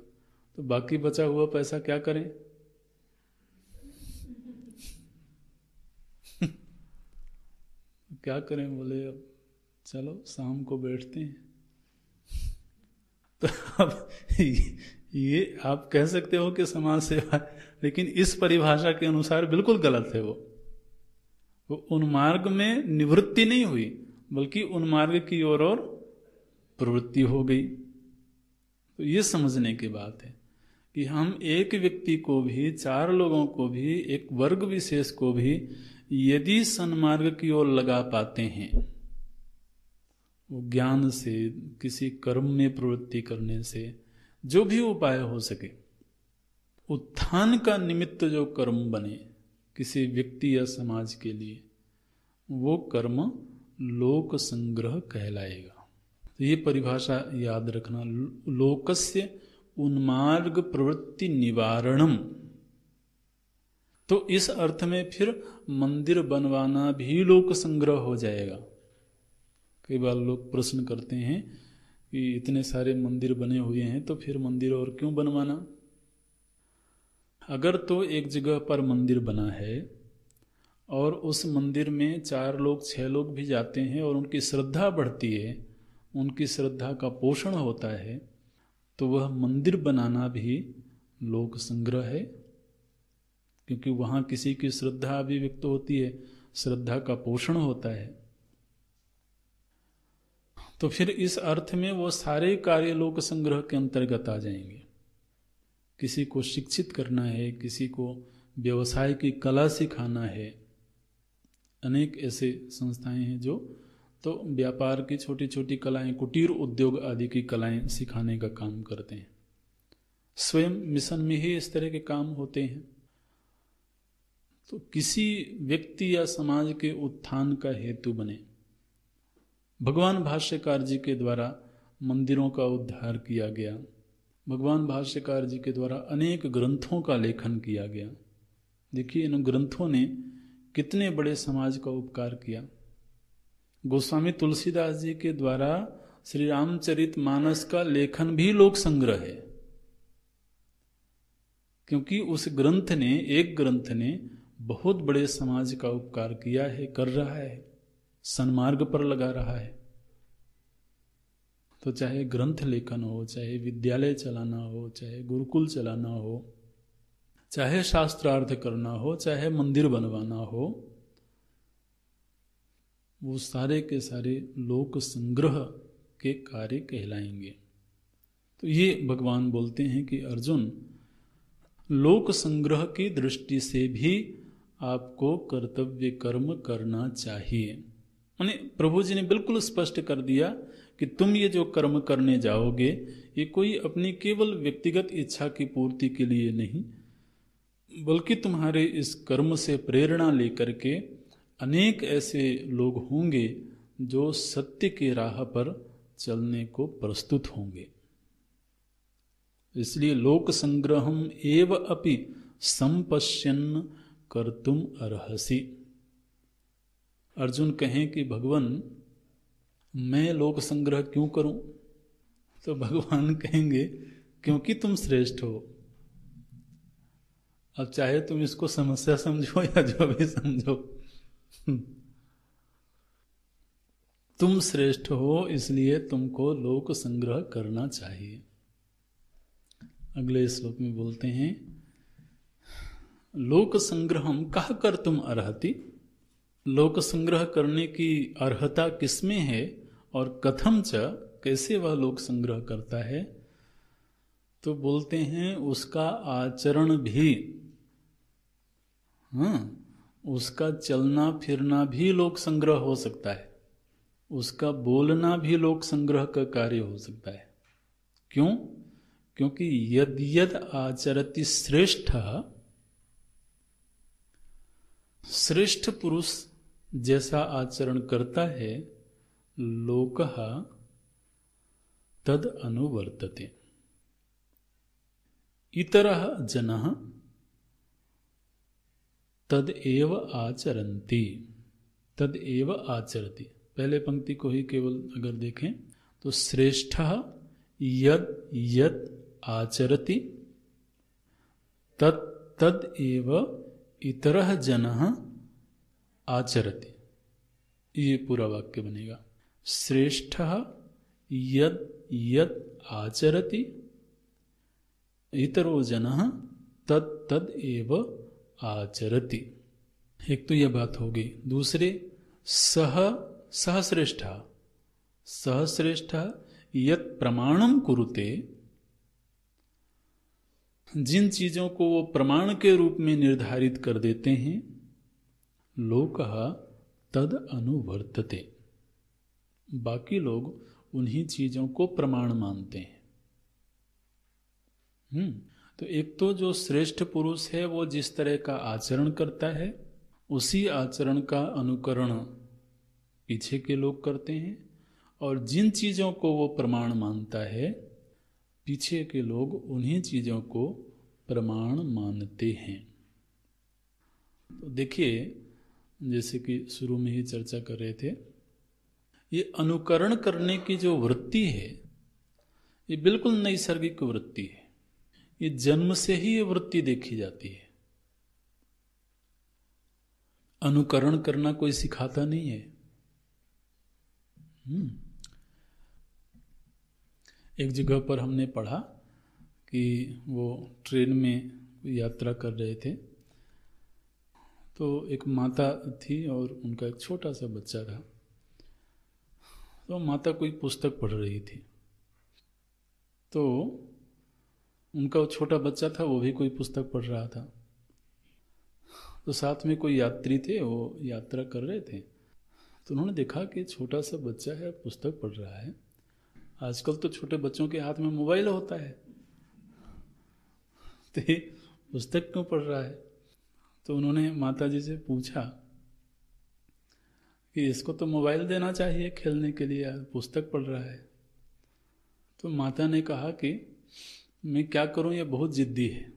तो बाकी बचा हुआ पैसा क्या करें? क्या करें? बोले अब चलो शाम को बैठते हैं। तो अब ये आप कह सकते हो कि समाज सेवा, लेकिन इस परिभाषा के अनुसार बिल्कुल गलत है। वो उन्मार्ग में निवृत्ति नहीं हुई, बल्कि उन्मार्ग की ओर और प्रवृत्ति हो गई। तो ये समझने की बात है कि हम एक व्यक्ति को भी, 4 लोगों को भी, एक वर्ग विशेष को भी यदि सन्मार्ग की ओर लगा पाते हैं, वो ज्ञान से, किसी कर्म में प्रवृत्ति करने से, जो भी उपाय हो सके, उत्थान का निमित्त जो कर्म बने किसी व्यक्ति या समाज के लिए, वो कर्म लोक संग्रह कहलाएगा। तो ये परिभाषा याद रखना, लोकस्य उन्मार्ग प्रवृत्ति निवारणम। तो इस अर्थ में फिर मंदिर बनवाना भी लोक संग्रह हो जाएगा। कई बार लोग प्रश्न करते हैं कि इतने सारे मंदिर बने हुए हैं तो फिर मंदिर और क्यों बनवाना? अगर तो एक जगह पर मंदिर बना है और उस मंदिर में 4 लोग 6 लोग भी जाते हैं और उनकी श्रद्धा बढ़ती है, उनकी श्रद्धा का पोषण होता है, तो वह मंदिर बनाना भी लोक संग्रह है, क्योंकि वहाँ किसी की श्रद्धा अभिव्यक्त होती है, श्रद्धा का पोषण होता है। तो फिर इस अर्थ में वो सारे कार्य लोक संग्रह के अंतर्गत आ जाएंगे। किसी को शिक्षित करना है, किसी को व्यवसाय की कला सिखाना है, अनेक ऐसे संस्थाएं हैं जो तो व्यापार की छोटी छोटी कलाएं, कुटीर उद्योग आदि की कलाएं सिखाने का काम करते हैं। स्वयं मिशन में ही इस तरह के काम होते हैं। तो किसी व्यक्ति या समाज के उत्थान का हेतु बने। भगवान भाष्यकार जी के द्वारा मंदिरों का उद्धार किया गया, भगवान भाष्यकार जी के द्वारा अनेक ग्रंथों का लेखन किया गया। देखिए इन ग्रंथों ने कितने बड़े समाज का उपकार किया। गोस्वामी तुलसीदास जी के द्वारा श्री रामचरित मानस का लेखन भी लोक संग्रह है, क्योंकि उस ग्रंथ ने, एक ग्रंथ ने बहुत बड़े समाज का उपकार किया है, कर रहा है, सन्मार्ग पर लगा रहा है। तो चाहे ग्रंथ लेखन हो, चाहे विद्यालय चलाना हो, चाहे गुरुकुल चलाना हो, चाहे शास्त्रार्थ करना हो, चाहे मंदिर बनवाना हो, वो सारे के सारे लोक संग्रह के कार्य कहलाएंगे। तो ये भगवान बोलते हैं कि अर्जुन, लोक संग्रह की दृष्टि से भी आपको कर्तव्य कर्म करना चाहिए। माने प्रभु जी ने बिल्कुल स्पष्ट कर दिया कि तुम ये जो कर्म करने जाओगे, ये कोई अपनी केवल व्यक्तिगत इच्छा की पूर्ति के लिए नहीं, बल्कि तुम्हारे इस कर्म से प्रेरणा लेकर के अनेक ऐसे लोग होंगे जो सत्य की राह पर चलने को प्रस्तुत होंगे। इसलिए लोक संग्रहम एव अपि संपश्यन् कर्तुम अर्हसि। अर्जुन कहें कि भगवान मैं लोक संग्रह क्यों करूं? तो भगवान कहेंगे क्योंकि तुम श्रेष्ठ हो। अब चाहे तुम इसको समस्या समझो या जो भी समझो, तुम श्रेष्ठ हो, इसलिए तुमको लोक संग्रह करना चाहिए। अगले श्लोक में बोलते हैं, लोक संग्रहम कह कर तुम अर्हति। लोक संग्रह करने की अर्हता किसमें है और कथम च, कैसे वह लोक संग्रह करता है? तो बोलते हैं उसका आचरण भी, उसका चलना फिरना भी लोक संग्रह हो सकता है, उसका बोलना भी लोक संग्रह का कार्य हो सकता है। क्यों? क्योंकि यद यद आचरति श्रेष्ठ, श्रेष्ठ पुरुष जैसा आचरण करता है, लोकः तद अनुवर्तते। इतरः जनः तद एव आचरन्ति, तद एव आचरति। पहले पंक्ति को ही केवल अगर देखें तो श्रेष्ठः यद यद आचरति तत् तद एव इतरः जनः आचरति। ये पूरा वाक्य बनेगा। श्रेष्ठः यद यद आचरति इतरो जनः तद तद एव आचरति। एक तो यह बात होगी। दूसरे सह श्रेष्ठः, सह श्रेष्ठः यत् प्रमाणम कुरुते, जिन चीजों को वो प्रमाण के रूप में निर्धारित कर देते हैं, लोकः तद अनुवर्तते, बाकी लोग उन्हीं चीजों को प्रमाण मानते हैं। तो एक तो जो श्रेष्ठ पुरुष है वो जिस तरह का आचरण करता है उसी आचरण का अनुकरण पीछे के लोग करते हैं, और जिन चीजों को वो प्रमाण मानता है पीछे के लोग उन्हीं चीजों को प्रमाण मानते हैं। तो देखिए, जैसे कि शुरू में ही चर्चा कर रहे थे, ये अनुकरण करने की जो वृत्ति है ये बिल्कुल नैसर्गिक वृत्ति है। ये जन्म से ही ये वृत्ति देखी जाती है। अनुकरण करना कोई सिखाता नहीं है। एक जगह पर हमने पढ़ा कि वो ट्रेन में यात्रा कर रहे थे, तो एक माता थी और उनका एक छोटा सा बच्चा था। तो माता कोई पुस्तक पढ़ रही थी, तो उनका वो छोटा बच्चा था, वो भी कोई पुस्तक पढ़ रहा था। तो साथ में कोई यात्री थे, वो यात्रा कर रहे थे। तो उन्होंने देखा कि छोटा सा बच्चा है, पुस्तक पढ़ रहा है। आजकल तो छोटे बच्चों के हाथ में मोबाइल होता है, तो ये पुस्तक क्यों पढ़ रहा है? तो उन्होंने माता जी से पूछा कि इसको तो मोबाइल देना चाहिए खेलने के लिए, पुस्तक पढ़ रहा है। तो माता ने कहा कि मैं क्या करूं, ये बहुत जिद्दी है।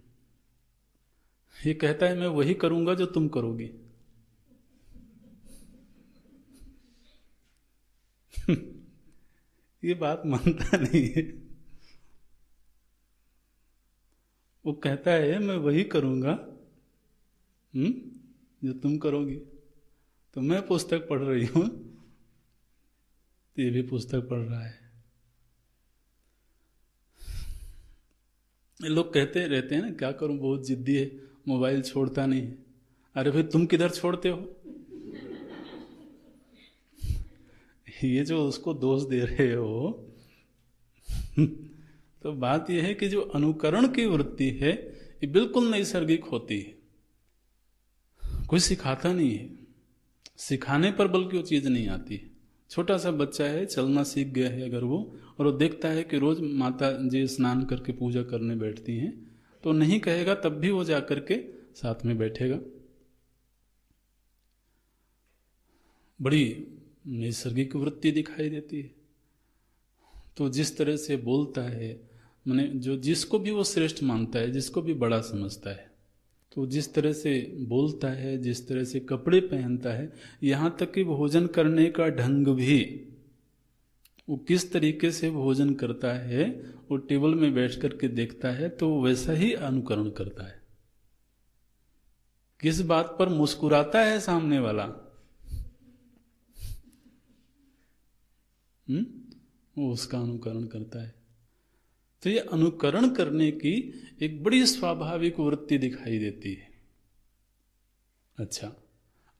ये कहता है मैं वही करूंगा जो तुम करोगी। ये बात मानता नहीं है। वो कहता है मैं वही करूंगा जो तुम करोगी। तो मैं पुस्तक पढ़ रही हूं, तो ये भी पुस्तक पढ़ रहा है। लोग कहते रहते हैं ना, क्या करूं, बहुत जिद्दी है, मोबाइल छोड़ता नहीं है। अरे भाई तुम किधर छोड़ते हो? ये जो उसको दोष दे रहे हो तो बात यह है कि जो अनुकरण की वृत्ति है ये बिल्कुल नैसर्गिक होती है, कोई सिखाता नहीं है। सिखाने पर बल्कि वो चीज नहीं आती है। छोटा सा बच्चा है, चलना सीख गया है अगर वो, और वो देखता है कि रोज माता जी स्नान करके पूजा करने बैठती हैं, तो नहीं कहेगा तब भी वो जाकर के साथ में बैठेगा। बड़ी नैसर्गिक वृत्ति दिखाई देती है। तो जिस तरह से बोलता है, माने जो जिसको भी वो श्रेष्ठ मानता है, जिसको भी बड़ा समझता है, तो जिस तरह से बोलता है, जिस तरह से कपड़े पहनता है, यहाँ तक कि भोजन करने का ढंग भी, वो किस तरीके से भोजन करता है, वो टेबल में बैठ करके देखता है तो वैसा ही अनुकरण करता है। किस बात पर मुस्कुराता है सामने वाला, वो उसका अनुकरण करता है। तो ये अनुकरण करने की एक बड़ी स्वाभाविक वृत्ति दिखाई देती है। अच्छा,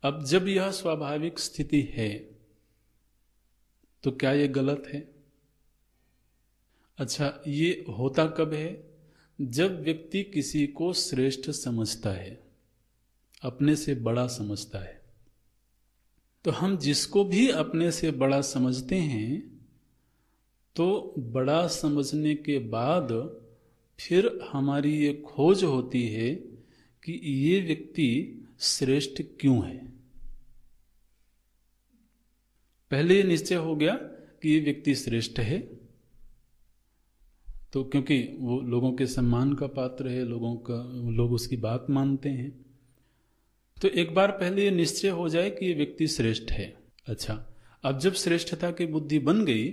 अब जब यह स्वाभाविक स्थिति है तो क्या ये गलत है? अच्छा, ये होता कब है? जब व्यक्ति किसी को श्रेष्ठ समझता है, अपने से बड़ा समझता है। तो हम जिसको भी अपने से बड़ा समझते हैं, तो बड़ा समझने के बाद फिर हमारी ये खोज होती है कि ये व्यक्ति श्रेष्ठ क्यों है। पहले ये निश्चय हो गया कि ये व्यक्ति श्रेष्ठ है, तो क्योंकि वो लोगों के सम्मान का पात्र है, लोग उसकी बात मानते हैं। तो एक बार पहले ये निश्चय हो जाए कि ये व्यक्ति श्रेष्ठ है। अच्छा, अब जब श्रेष्ठता की बुद्धि बन गई,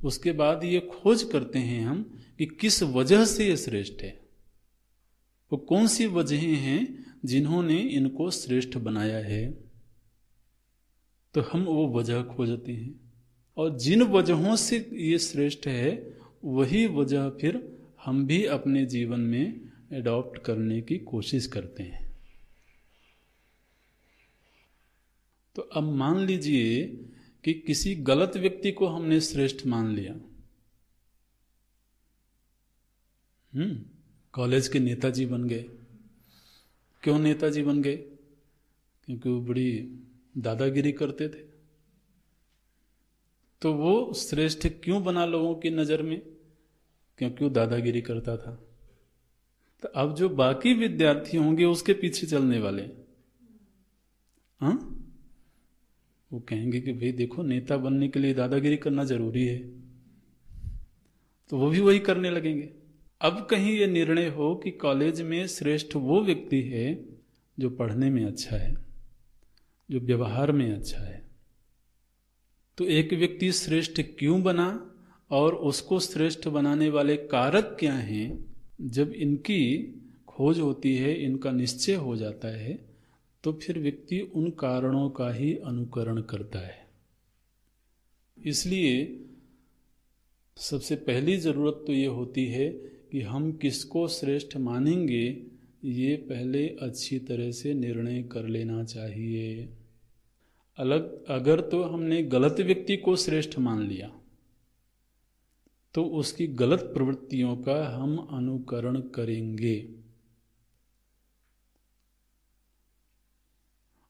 उसके बाद ये खोज करते हैं हम कि किस वजह से ये श्रेष्ठ है, वो कौन सी वजहें हैं जिन्होंने इनको श्रेष्ठ बनाया है। तो हम वो वजह खोजते हैं और जिन वजहों से ये श्रेष्ठ है वही वजह फिर हम भी अपने जीवन में एडॉप्ट करने की कोशिश करते हैं। तो अब मान लीजिए कि किसी गलत व्यक्ति को हमने श्रेष्ठ मान लिया। कॉलेज के नेताजी बन गए। क्यों नेताजी बन गए? क्योंकि वो बड़ी दादागिरी करते थे। तो वो श्रेष्ठ क्यों बना लोगों की नजर में? क्योंकि वो दादागिरी करता था। तो अब जो बाकी विद्यार्थी होंगे उसके पीछे चलने वाले, हाँ, वो कहेंगे कि भाई देखो, नेता बनने के लिए दादागिरी करना जरूरी है, तो वो भी वही करने लगेंगे। अब कहीं ये निर्णय हो कि कॉलेज में श्रेष्ठ वो व्यक्ति है जो पढ़ने में अच्छा है, जो व्यवहार में अच्छा है। तो एक व्यक्ति श्रेष्ठ क्यों बना और उसको श्रेष्ठ बनाने वाले कारक क्या हैं, जब इनकी खोज होती है, इनका निश्चय हो जाता है, तो फिर व्यक्ति उन कारणों का ही अनुकरण करता है। इसलिए सबसे पहली जरूरत तो ये होती है कि हम किसको श्रेष्ठ मानेंगे, ये पहले अच्छी तरह से निर्णय कर लेना चाहिए। अगर तो हमने गलत व्यक्ति को श्रेष्ठ मान लिया तो उसकी गलत प्रवृत्तियों का हम अनुकरण करेंगे।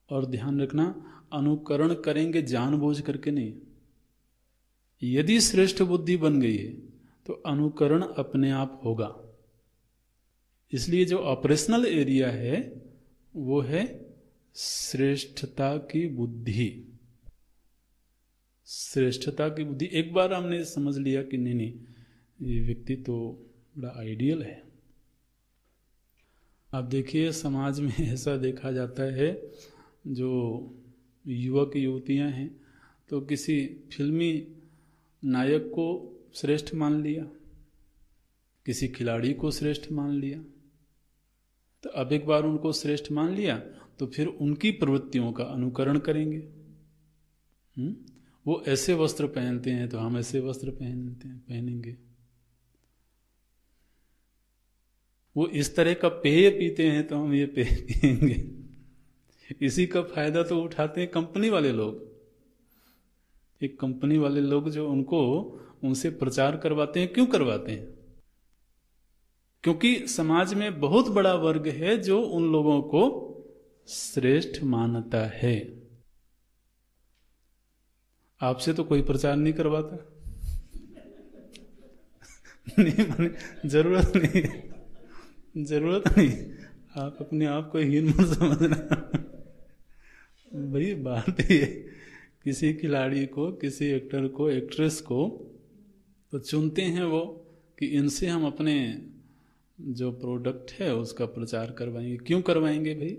और ध्यान रखना, अनुकरण करेंगे जानबूझ करके नहीं। यदि श्रेष्ठ बुद्धि बन गई है तो अनुकरण अपने आप होगा। इसलिए जो ऑपरेशनल एरिया है वो है श्रेष्ठता की बुद्धि। श्रेष्ठता की बुद्धि एक बार हमने समझ लिया कि नहीं, ये व्यक्ति तो बड़ा आइडियल है। आप देखिए, समाज में ऐसा देखा जाता है, जो युवक युवतियां हैं तो किसी फिल्मी नायक को श्रेष्ठ मान लिया, किसी खिलाड़ी को श्रेष्ठ मान लिया। तो अब एक बार उनको श्रेष्ठ मान लिया तो फिर उनकी प्रवृत्तियों का अनुकरण करेंगे। वो ऐसे वस्त्र पहनते हैं तो हम ऐसे वस्त्र पहनेंगे। वो इस तरह का पेय पीते हैं तो हम ये पेय पिएंगे। इसी का फायदा तो उठाते हैं कंपनी वाले लोग। एक कंपनी वाले लोग जो उनसे प्रचार करवाते हैं। क्यों करवाते हैं? क्योंकि समाज में बहुत बड़ा वर्ग है जो उन लोगों को श्रेष्ठ मानता है। आपसे तो कोई प्रचार नहीं करवाता। नहीं, माने जरूरत नहीं। आप अपने आप को हीन मत समझना। भाई बात ये, किसी खिलाड़ी को, किसी एक्टर को, एक्ट्रेस को तो चुनते हैं वो कि इनसे हम अपने जो प्रोडक्ट है उसका प्रचार करवाएंगे। क्यों करवाएंगे भाई?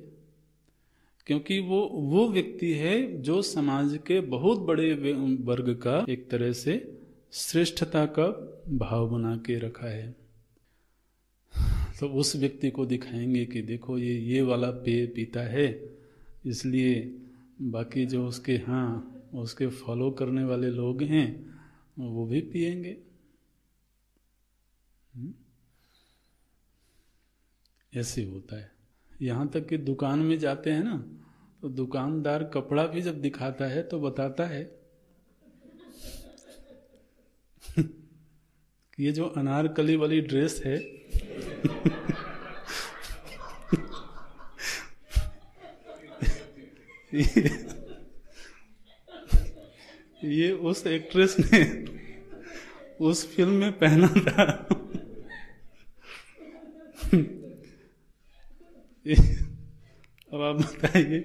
क्योंकि वो व्यक्ति है जो समाज के बहुत बड़े वर्ग का एक तरह से श्रेष्ठता का भाव बना के रखा है। तो उस व्यक्ति को दिखाएंगे कि देखो ये वाला पेय पीता है, इसलिए बाकी जो उसके फॉलो करने वाले लोग हैं वो भी पिएंगे। ऐसे होता है। यहाँ तक कि दुकान में जाते हैं ना, तो दुकानदार कपड़ा भी जब दिखाता है तो बताता है कि ये जो अनारकली वाली ड्रेस है ये उस एक्ट्रेस ने उस फिल्म में पहना था। अब आप बताइए,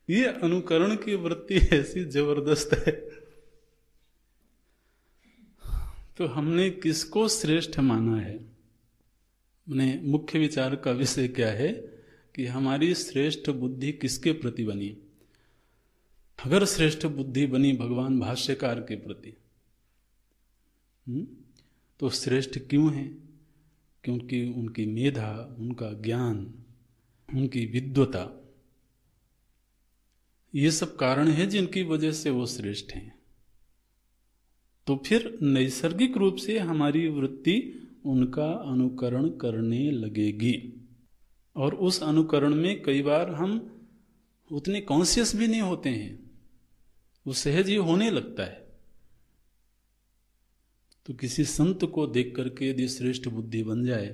ये अनुकरण की वृत्ति ऐसी जबरदस्त है। तो हमने किसको श्रेष्ठ माना है? मैंने मुख्य विचार का विषय क्या है कि हमारी श्रेष्ठ बुद्धि किसके प्रति बनी? अगर श्रेष्ठ बुद्धि बनी भगवान भाष्यकार के प्रति, तो श्रेष्ठ क्यों है? क्योंकि उनकी मेधा, उनका ज्ञान, उनकी विद्वता, ये सब कारण है जिनकी वजह से वो श्रेष्ठ हैं। तो फिर नैसर्गिक रूप से हमारी वृत्ति उनका अनुकरण करने लगेगी, और उस अनुकरण में कई बार हम उतने कॉन्शियस भी नहीं होते हैं, वो सहज ही होने लगता है। तो किसी संत को देख करके यदि श्रेष्ठ बुद्धि बन जाए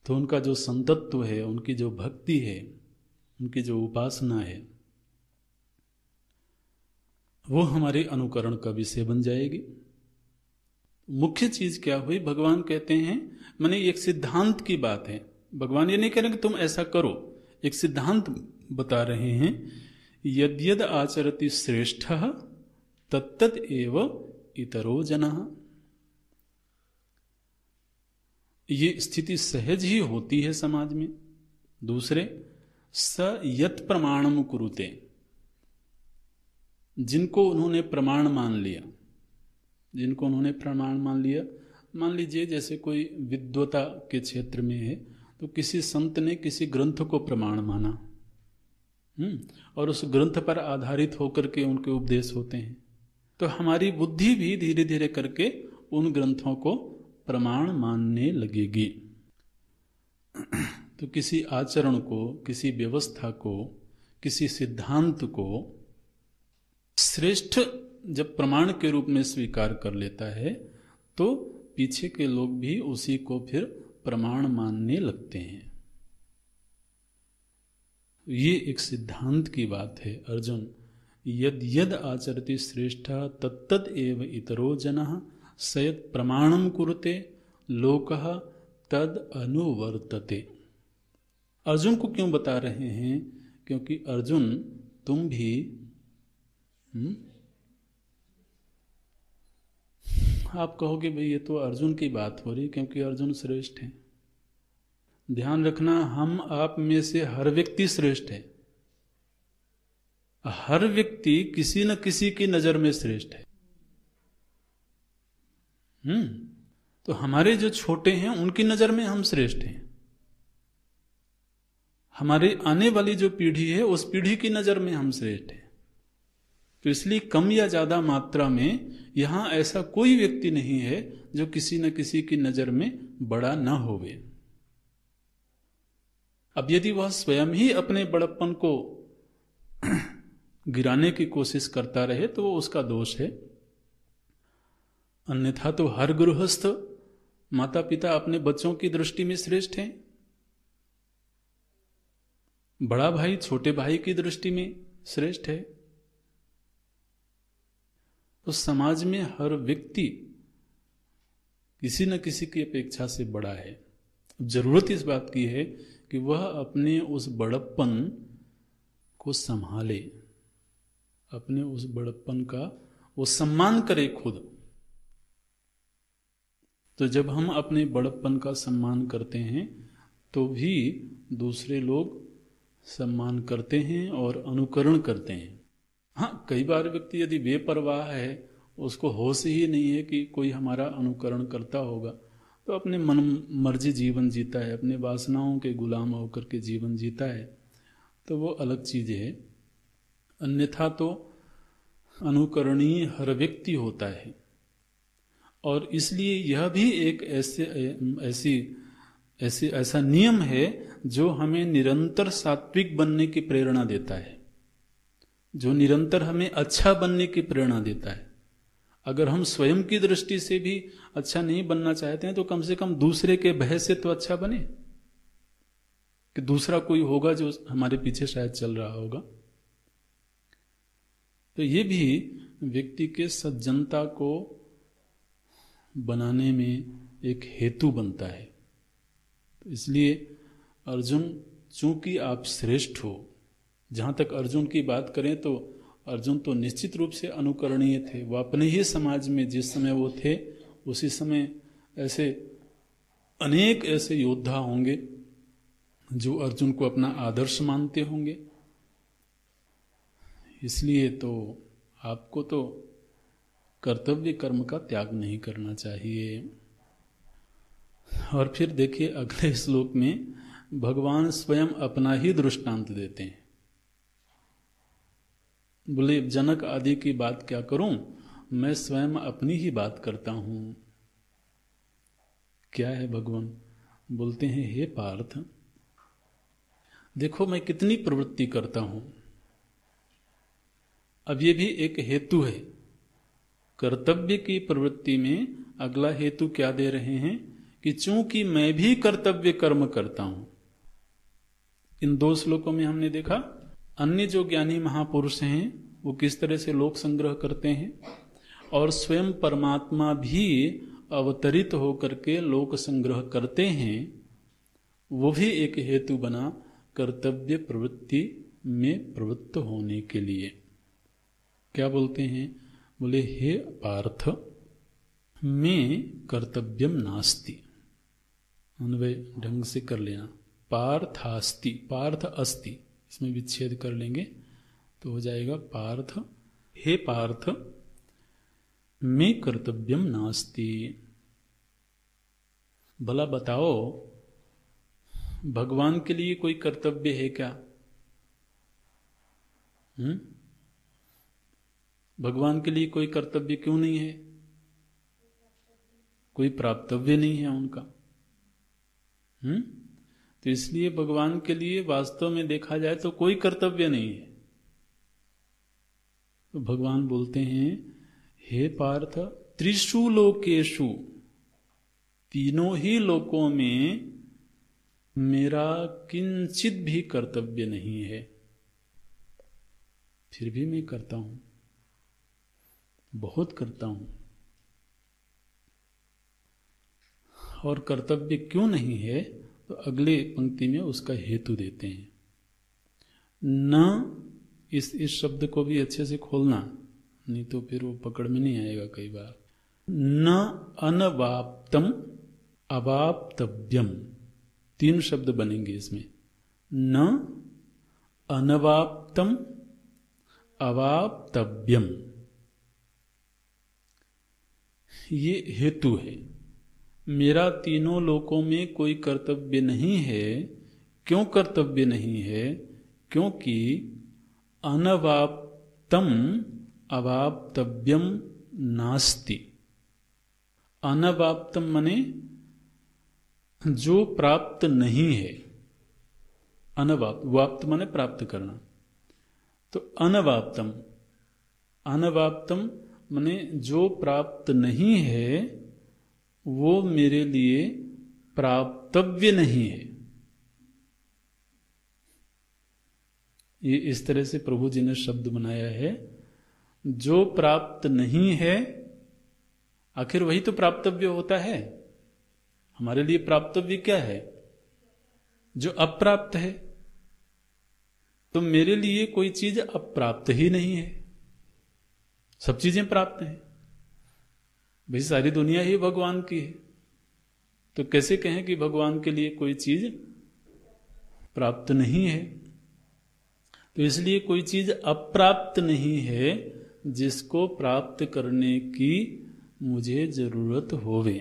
तो उनका जो संतत्व है, उनकी जो भक्ति है, उनकी जो उपासना है, वो हमारे अनुकरण का विषय बन जाएगी। मुख्य चीज क्या हुई? भगवान कहते हैं, माने एक सिद्धांत की बात है। भगवान ये नहीं कह रहे कि तुम ऐसा करो, एक सिद्धांत बता रहे हैं। यद्यद आचरति श्रेष्ठः तत्तद एव इतरो जनः। ये स्थिति सहज ही होती है समाज में। दूसरे, स यत् प्रमाणम कुरुते, जिनको उन्होंने प्रमाण मान लिया, जिनको उन्होंने प्रमाण मान लिया, मान लीजिए जैसे कोई विद्वता के क्षेत्र में है तो किसी संत ने किसी ग्रंथ को प्रमाण माना, और उस ग्रंथ पर आधारित होकर के उनके उपदेश होते हैं। तो हमारी बुद्धि भी धीरे धीरे करके उन ग्रंथों को प्रमाण मानने लगेगी। तो किसी आचरण को, किसी व्यवस्था को, किसी सिद्धांत को श्रेष्ठ जब प्रमाण के रूप में स्वीकार कर लेता है तो पीछे के लोग भी उसी को फिर प्रमाण मानने लगते हैं। ये एक सिद्धांत की बात है। अर्जुन, यद यद आचरति श्रेष्ठः तत्तद एव इतरो जनः सयत् प्रमाणम कुरुते लोकः तद अनुवर्तते। अर्जुन को क्यों बता रहे हैं? क्योंकि अर्जुन, तुम भी आप कहोगे भाई ये तो अर्जुन की बात हो रही क्योंकि अर्जुन श्रेष्ठ है। ध्यान रखना, हम आप में से हर व्यक्ति श्रेष्ठ है। हर व्यक्ति किसी न किसी की नजर में श्रेष्ठ है। तो हमारे जो छोटे हैं उनकी नजर में हम श्रेष्ठ हैं। हमारे आने वाली जो पीढ़ी है उस पीढ़ी की नजर में हम श्रेष्ठ हैं। तो इसलिए कम या ज्यादा मात्रा में यहां ऐसा कोई व्यक्ति नहीं है जो किसी न किसी की नजर में बड़ा न होवे। अब यदि वह स्वयं ही अपने बड़प्पन को गिराने की कोशिश करता रहे तो वो उसका दोष है। अन्यथा तो हर गृहस्थ, माता पिता अपने बच्चों की दृष्टि में श्रेष्ठ हैं। बड़ा भाई छोटे भाई की दृष्टि में श्रेष्ठ है। तो समाज में हर व्यक्ति किसी न किसी की अपेक्षा से बड़ा है। जरूरत इस बात की है कि वह अपने उस बड़प्पन को संभाले, अपने उस बड़प्पन का वो सम्मान करे खुद। तो जब हम अपने बड़प्पन का सम्मान करते हैं तो भी दूसरे लोग सम्मान करते हैं और अनुकरण करते हैं। हाँ, कई बार व्यक्ति यदि बेपरवाह है, उसको होश ही नहीं है कि कोई हमारा अनुकरण करता होगा, तो अपने मन मर्जी जीवन जीता है, अपने वासनाओं के गुलाम होकर के जीवन जीता है, तो वो अलग चीज है। अन्यथा तो अनुकरणीय हर व्यक्ति होता है। और इसलिए यह भी एक ऐसा नियम है जो हमें निरंतर सात्विक बनने की प्रेरणा देता है, जो निरंतर हमें अच्छा बनने की प्रेरणा देता है। अगर हम स्वयं की दृष्टि से भी अच्छा नहीं बनना चाहते हैं तो कम से कम दूसरे के भय से तो अच्छा बने, कि दूसरा कोई होगा जो हमारे पीछे शायद चल रहा होगा। तो ये भी व्यक्ति के सज्जनता को बनाने में एक हेतु बनता है। तो इसलिए अर्जुन, चूंकि आप श्रेष्ठ हो, जहां तक अर्जुन की बात करें तो अर्जुन तो निश्चित रूप से अनुकरणीय थे। वो अपने ही समाज में जिस समय वो थे उसी समय ऐसे अनेक ऐसे योद्धा होंगे जो अर्जुन को अपना आदर्श मानते होंगे। इसलिए तो आपको तो कर्तव्य कर्म का त्याग नहीं करना चाहिए। और फिर देखिए अगले श्लोक में भगवान स्वयं अपना ही दृष्टांत देते हैं। बोले जनक आदि की बात क्या करूं, मैं स्वयं अपनी ही बात करता हूं। क्या है भगवान? बोलते हैं हे पार्थ, देखो मैं कितनी प्रवृत्ति करता हूं। अब ये भी एक हेतु है। कर्तव्य की प्रवृत्ति में अगला हेतु क्या दे रहे हैं कि चूंकि मैं भी कर्तव्य कर्म करता हूं। इन 2 श्लोकों में हमने देखा अन्य जो ज्ञानी महापुरुष हैं वो किस तरह से लोक संग्रह करते हैं, और स्वयं परमात्मा भी अवतरित होकर के लोक संग्रह करते हैं। वो भी एक हेतु बना कर्तव्य प्रवृत्ति में प्रवृत्त होने के लिए। क्या बोलते हैं? बोले हे पार्थ, में कर्तव्यम नास्ति। अन्वय ढंग से कर लेना, पार्थास्ति, पार्थ अस्ति, इसमें विच्छेद कर लेंगे तो हो जाएगा पार्थ, हे पार्थ में कर्तव्यम नास्ति। भला बताओ भगवान के लिए कोई कर्तव्य है क्या? भगवान के लिए कोई कर्तव्य क्यों नहीं है? कोई प्राप्तव्य नहीं है उनका। तो इसलिए भगवान के लिए वास्तव में देखा जाए तो कोई कर्तव्य नहीं है। तो भगवान बोलते हैं हे पार्थ, त्रिषु लोकेषु, तीनों ही लोकों में मेरा किंचित भी कर्तव्य नहीं है, फिर भी मैं करता हूं, बहुत करता हूं। और कर्तव्य क्यों नहीं है तो अगले पंक्ति में उसका हेतु देते हैं। न, इस शब्द को भी अच्छे से खोलना, नहीं तो फिर वो पकड़ में नहीं आएगा कई बार। न अनवाप्तम अवाप्तव्यम, 3 शब्द बनेंगे इसमें। न अनवाप्तम अवाप्तव्यम, ये हेतु है। मेरा तीनों लोकों में कोई कर्तव्य नहीं है। क्यों कर्तव्य नहीं है? क्योंकि अनवाप्तम अवाप्तव्यम नास्ति। अनवाप्तम माने जो प्राप्त नहीं है। अनवाप्त, वाप्त माने प्राप्त करना। तो अनवाप्तम, अनवाप्तम माने जो प्राप्त नहीं है वो मेरे लिए प्राप्तव्य नहीं है। ये इस तरह से प्रभु जी ने शब्द बनाया है। जो प्राप्त नहीं है, आखिर वही तो प्राप्तव्य होता है। हमारे लिए प्राप्तव्य क्या है? जो अप्राप्त है। तो मेरे लिए कोई चीज अप्राप्त ही नहीं है, सब चीजें प्राप्त हैं। भाई सारी दुनिया ही भगवान की है, तो कैसे कहें कि भगवान के लिए कोई चीज प्राप्त नहीं है? तो इसलिए कोई चीज अप्राप्त नहीं है जिसको प्राप्त करने की मुझे जरूरत होवे।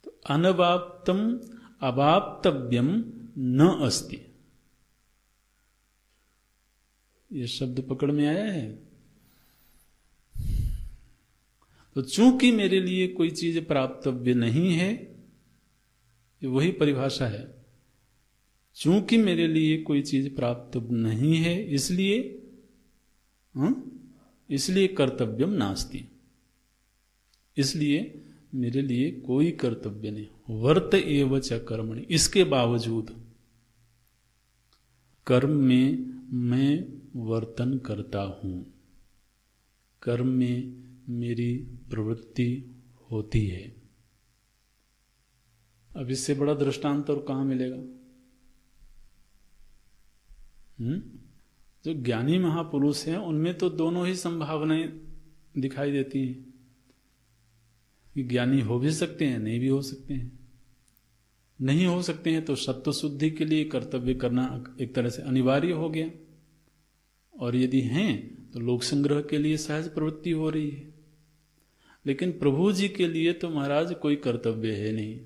तो अनवाप्तम अवाप्तव्यम न अस्ति। ये शब्द पकड़ में आया है। तो चूंकि मेरे लिए कोई चीज प्राप्तव्य नहीं है, वही परिभाषा है। चूंकि मेरे लिए कोई चीज प्राप्त नहीं है, इसलिए कर्तव्यम नास्ति। इसलिए मेरे लिए कोई कर्तव्य नहीं। वर्त एव च कर्मणि, इसके बावजूद कर्म में मैं वर्तन करता हूं, कर्म में मेरी प्रवृत्ति होती है। अब इससे बड़ा दृष्टांत और कहां मिलेगा? जो ज्ञानी महापुरुष हैं उनमें तो दोनों ही संभावनाएं दिखाई देती हैं कि ज्ञानी हो भी सकते हैं, नहीं भी हो सकते हैं। नहीं हो सकते हैं तो सत्व शुद्धि के लिए कर्तव्य करना एक तरह से अनिवार्य हो गया, और यदि हैं तो लोक संग्रह के लिए सहज प्रवृत्ति हो रही है, लेकिन प्रभु जी के लिए तो महाराज कोई कर्तव्य है नहीं।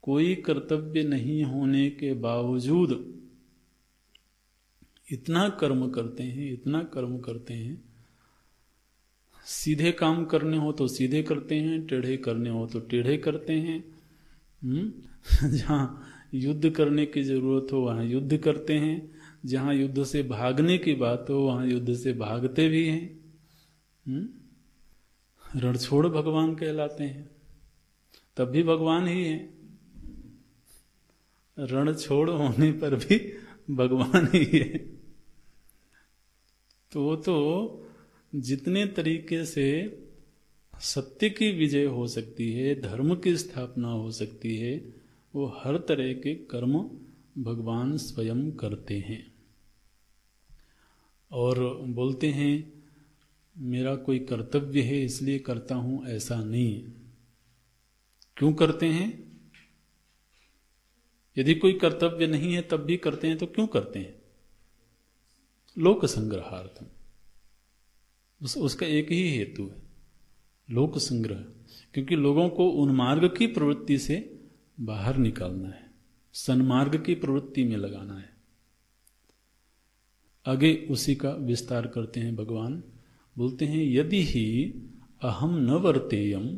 कोई कर्तव्य नहीं होने के बावजूद इतना कर्म करते हैं, इतना कर्म करते हैं। सीधे काम करने हो तो सीधे करते हैं, टेढ़े करने हो तो टेढ़े करते हैं। जहाँ युद्ध करने की जरूरत हो वहाँ युद्ध करते हैं, जहाँ युद्ध से भागने की बात हो वहाँ युद्ध से भागते भी हैं। रणछोड़ भगवान कहलाते हैं, तब भी भगवान ही है। रण छोड़ होने पर भी भगवान ही है। तो जितने तरीके से सत्य की विजय हो सकती है, धर्म की स्थापना हो सकती है, वो हर तरह के कर्म भगवान स्वयं करते हैं। और बोलते हैं मेरा कोई कर्तव्य है इसलिए करता हूं, ऐसा नहीं। क्यों करते हैं? यदि कोई कर्तव्य नहीं है तब भी करते हैं तो क्यों करते हैं? लोक संग्रहार्थ। उसका एक ही हेतु है, लोक संग्रह। क्योंकि लोगों को उन्मार्ग की प्रवृत्ति से बाहर निकालना है, सन्मार्ग की प्रवृत्ति में लगाना है। आगे उसी का विस्तार करते हैं भगवान। बोलते हैं यदि ही अहम न वर्तेयम,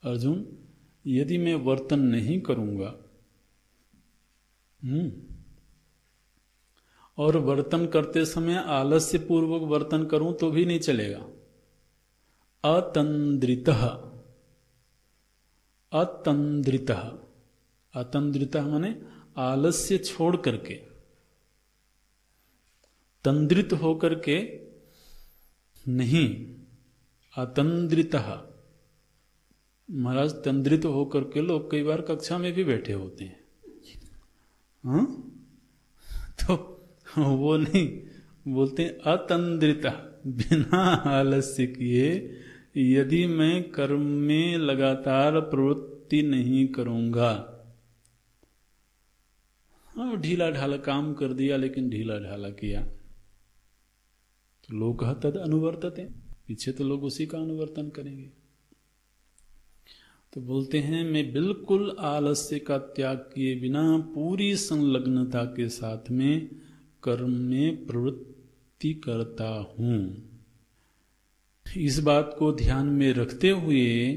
अर्जुन यदि मैं वर्तन नहीं करूंगा, और वर्तन करते समय आलस्य पूर्वक वर्तन करूं तो भी नहीं चलेगा। अतंद्रितः, अतंद्रितः, अतंद्रितः माने आलस्य छोड़ करके, तंद्रित होकर के नहीं, अतंद्रितः। महाराज तंद्रित होकर के लोग कई बार कक्षा में भी बैठे होते हैं, हाँ? तो वो नहीं, बोलते हैं अतंद्रिता, बिना आलस्य किए यदि मैं कर्म में लगातार प्रवृत्ति नहीं करूंगा। हाँ, ढीला ढाला काम कर दिया लेकिन ढीला ढाला किया तो लोग तद अनुवर्तते, पीछे तो लोग उसी का अनुवर्तन करेंगे। तो बोलते हैं मैं बिल्कुल आलस्य का त्याग किए बिना पूरी संलग्नता के साथ में कर्म में प्रवृत्ति करता हूं। इस बात को ध्यान में रखते हुए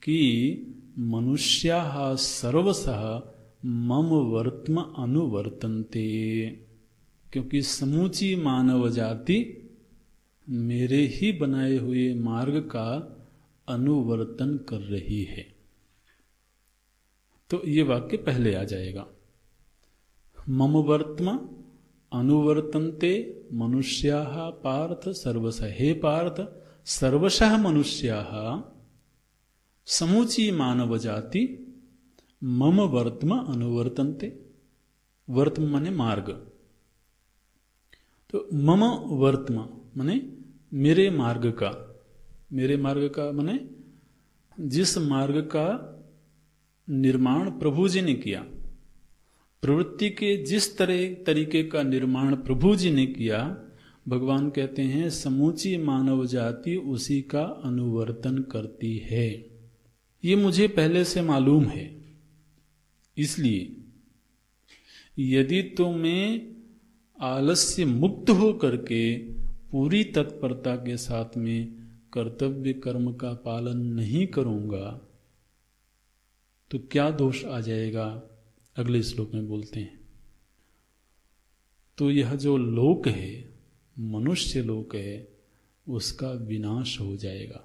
कि मनुष्याः सर्वशः मम वर्त्म अनुवर्तन्ते, क्योंकि समूची मानव जाति मेरे ही बनाए हुए मार्ग का अनुवर्तन कर रही है। तो ये वाक्य पहले आ जाएगा, मम वर्त्म अनुवर्तन्ते मनुष्याः पार्थ सर्वशः। हे पार्थ, सर्वशः मनुष्याः, समूची मानव जाति मम वर्त्म अनुवर्तन्ते। वर्त्म माने मार्ग, तो मम वर्त्म माने मेरे मार्ग का, मेरे मार्ग का माने जिस मार्ग का निर्माण प्रभु जी ने किया, प्रवृत्ति के जिस तरीके का निर्माण प्रभु जी ने किया, भगवान कहते हैं समूची मानव जाति उसी का अनुवर्तन करती है। ये मुझे पहले से मालूम है, इसलिए यदि तो मैं आलस्य मुक्त हो करके पूरी तत्परता के साथ में कर्तव्य कर्म का पालन नहीं करूंगा तो क्या दोष आ जाएगा, अगले श्लोक में बोलते हैं। तो यह जो लोक है, मनुष्य लोक है, उसका विनाश हो जाएगा।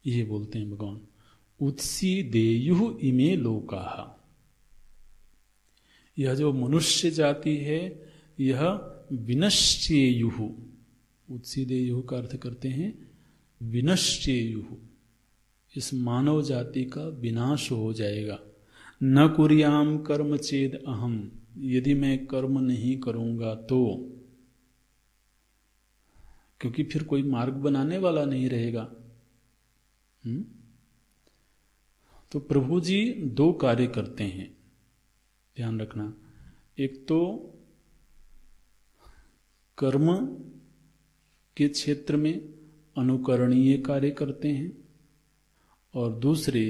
ये बोलते हैं भगवान, उत्सीदेयुः इमे लोकाः। यह जो मनुष्य जाति है यह विनश्येयुः, उत्सीदेयुः का अर्थ करते हैं विनश्येयुः, इस मानव जाति का विनाश हो जाएगा। न कुर्याम कर्म चेद अहम, यदि मैं कर्म नहीं करूंगा तो, क्योंकि फिर कोई मार्ग बनाने वाला नहीं रहेगा। तो प्रभु जी दो कार्य करते हैं, ध्यान रखना। एक तो कर्म के क्षेत्र में अनुकरणीय कार्य करते हैं और दूसरे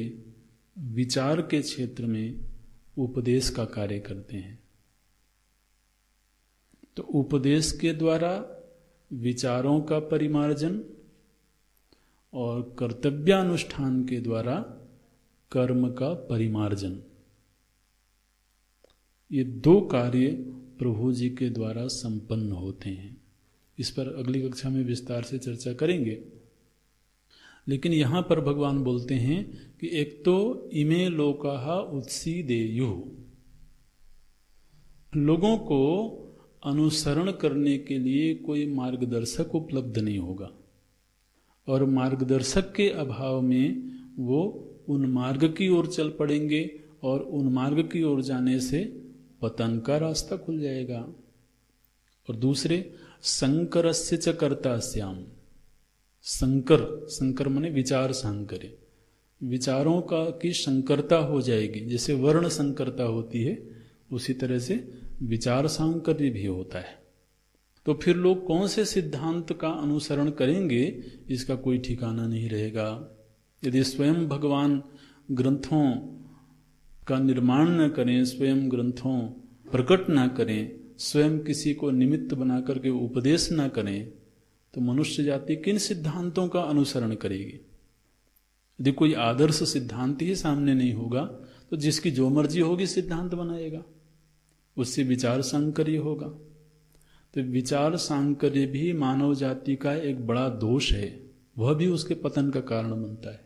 विचार के क्षेत्र में उपदेश का कार्य करते हैं। तो उपदेश के द्वारा विचारों का परिमार्जन और कर्तव्यानुष्ठान के द्वारा कर्म का परिमार्जन, ये दो कार्य प्रभु जी के द्वारा संपन्न होते हैं। इस पर अगली कक्षा में विस्तार से चर्चा करेंगे। लेकिन यहां पर भगवान बोलते हैं कि एक तो इमे लोकाः उत्सीदेयुः, लोगों को अनुसरण करने के लिए कोई मार्गदर्शक उपलब्ध नहीं होगा और मार्गदर्शक के अभाव में वो उन मार्ग की ओर चल पड़ेंगे और उन मार्ग की ओर जाने से पतन का रास्ता खुल जाएगा। और दूसरे संकरस्य च कर्तास्याम, संकर माने विचार सांकर्य, विचारों का की संकरता हो जाएगी। जैसे वर्ण संकरता होती है उसी तरह से विचार सांकर्य भी होता है। तो फिर लोग कौन से सिद्धांत का अनुसरण करेंगे इसका कोई ठिकाना नहीं रहेगा। यदि स्वयं भगवान ग्रंथों का निर्माण न करें, स्वयं ग्रंथों प्रकट न करें, स्वयं किसी को निमित्त बना करके उपदेश न करें, तो मनुष्य जाति किन सिद्धांतों का अनुसरण करेगी। यदि कोई आदर्श सिद्धांत ही सामने नहीं होगा तो जिसकी जो मर्जी होगी सिद्धांत बनाएगा, उससे विचार सांकर्य होगा। तो विचार सांकर्य भी मानव जाति का एक बड़ा दोष है, वह भी उसके पतन का कारण बनता है।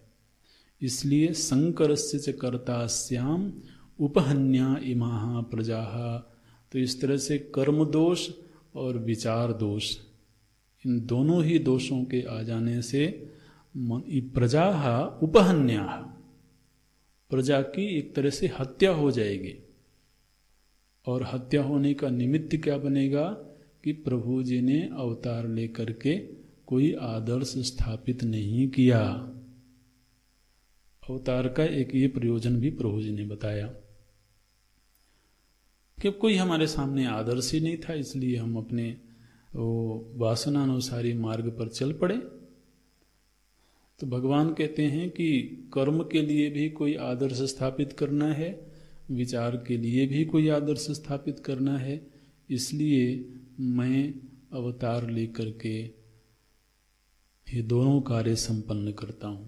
इसलिए संकरस्य च कर्तास्याम उपहन्या इमाः प्रजाः, तो इस तरह से कर्म दोष और विचार दोष, इन दोनों ही दोषों के आ जाने से प्रजाः उपहन्याः, प्रजा की एक तरह से हत्या हो जाएगी। और हत्या होने का निमित्त क्या बनेगा कि प्रभु जी ने अवतार लेकर के कोई आदर्श स्थापित नहीं किया। अवतार का एक ये प्रयोजन भी प्रभु जी ने बताया कि कोई हमारे सामने आदर्श ही नहीं था, इसलिए हम अपने वासनानुसारी मार्ग पर चल पड़े। तो भगवान कहते हैं कि कर्म के लिए भी कोई आदर्श स्थापित करना है, विचार के लिए भी कोई आदर्श स्थापित करना है, इसलिए मैं अवतार लेकर के ये दोनों कार्य संपन्न करता हूं।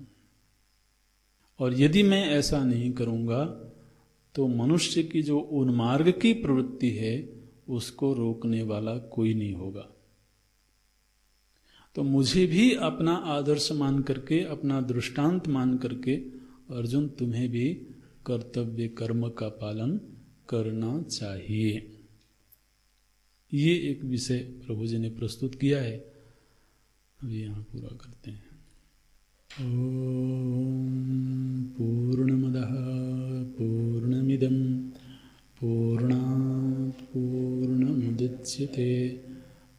और यदि मैं ऐसा नहीं करूंगा तो मनुष्य की जो उन्मार्ग की प्रवृत्ति है उसको रोकने वाला कोई नहीं होगा। तो मुझे भी अपना आदर्श मान करके, अपना दृष्टांत मान करके, अर्जुन तुम्हें भी कर्तव्य कर्म का पालन करना चाहिए। ये एक विषय प्रभु जी ने प्रस्तुत किया है। अभी यहाँ पूरा करते हैं। ओम पूर्णमदः पूर्णमिदं पूर्णात् पूर्णमुदच्यते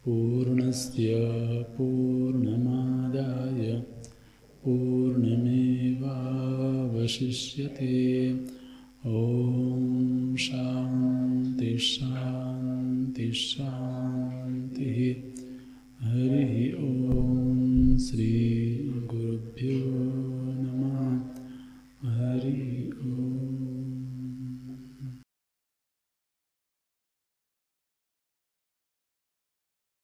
पूर्णस्य पूर्णमादाय पूर्णमेवावशिष्यते। ओम शांति शांति शांति।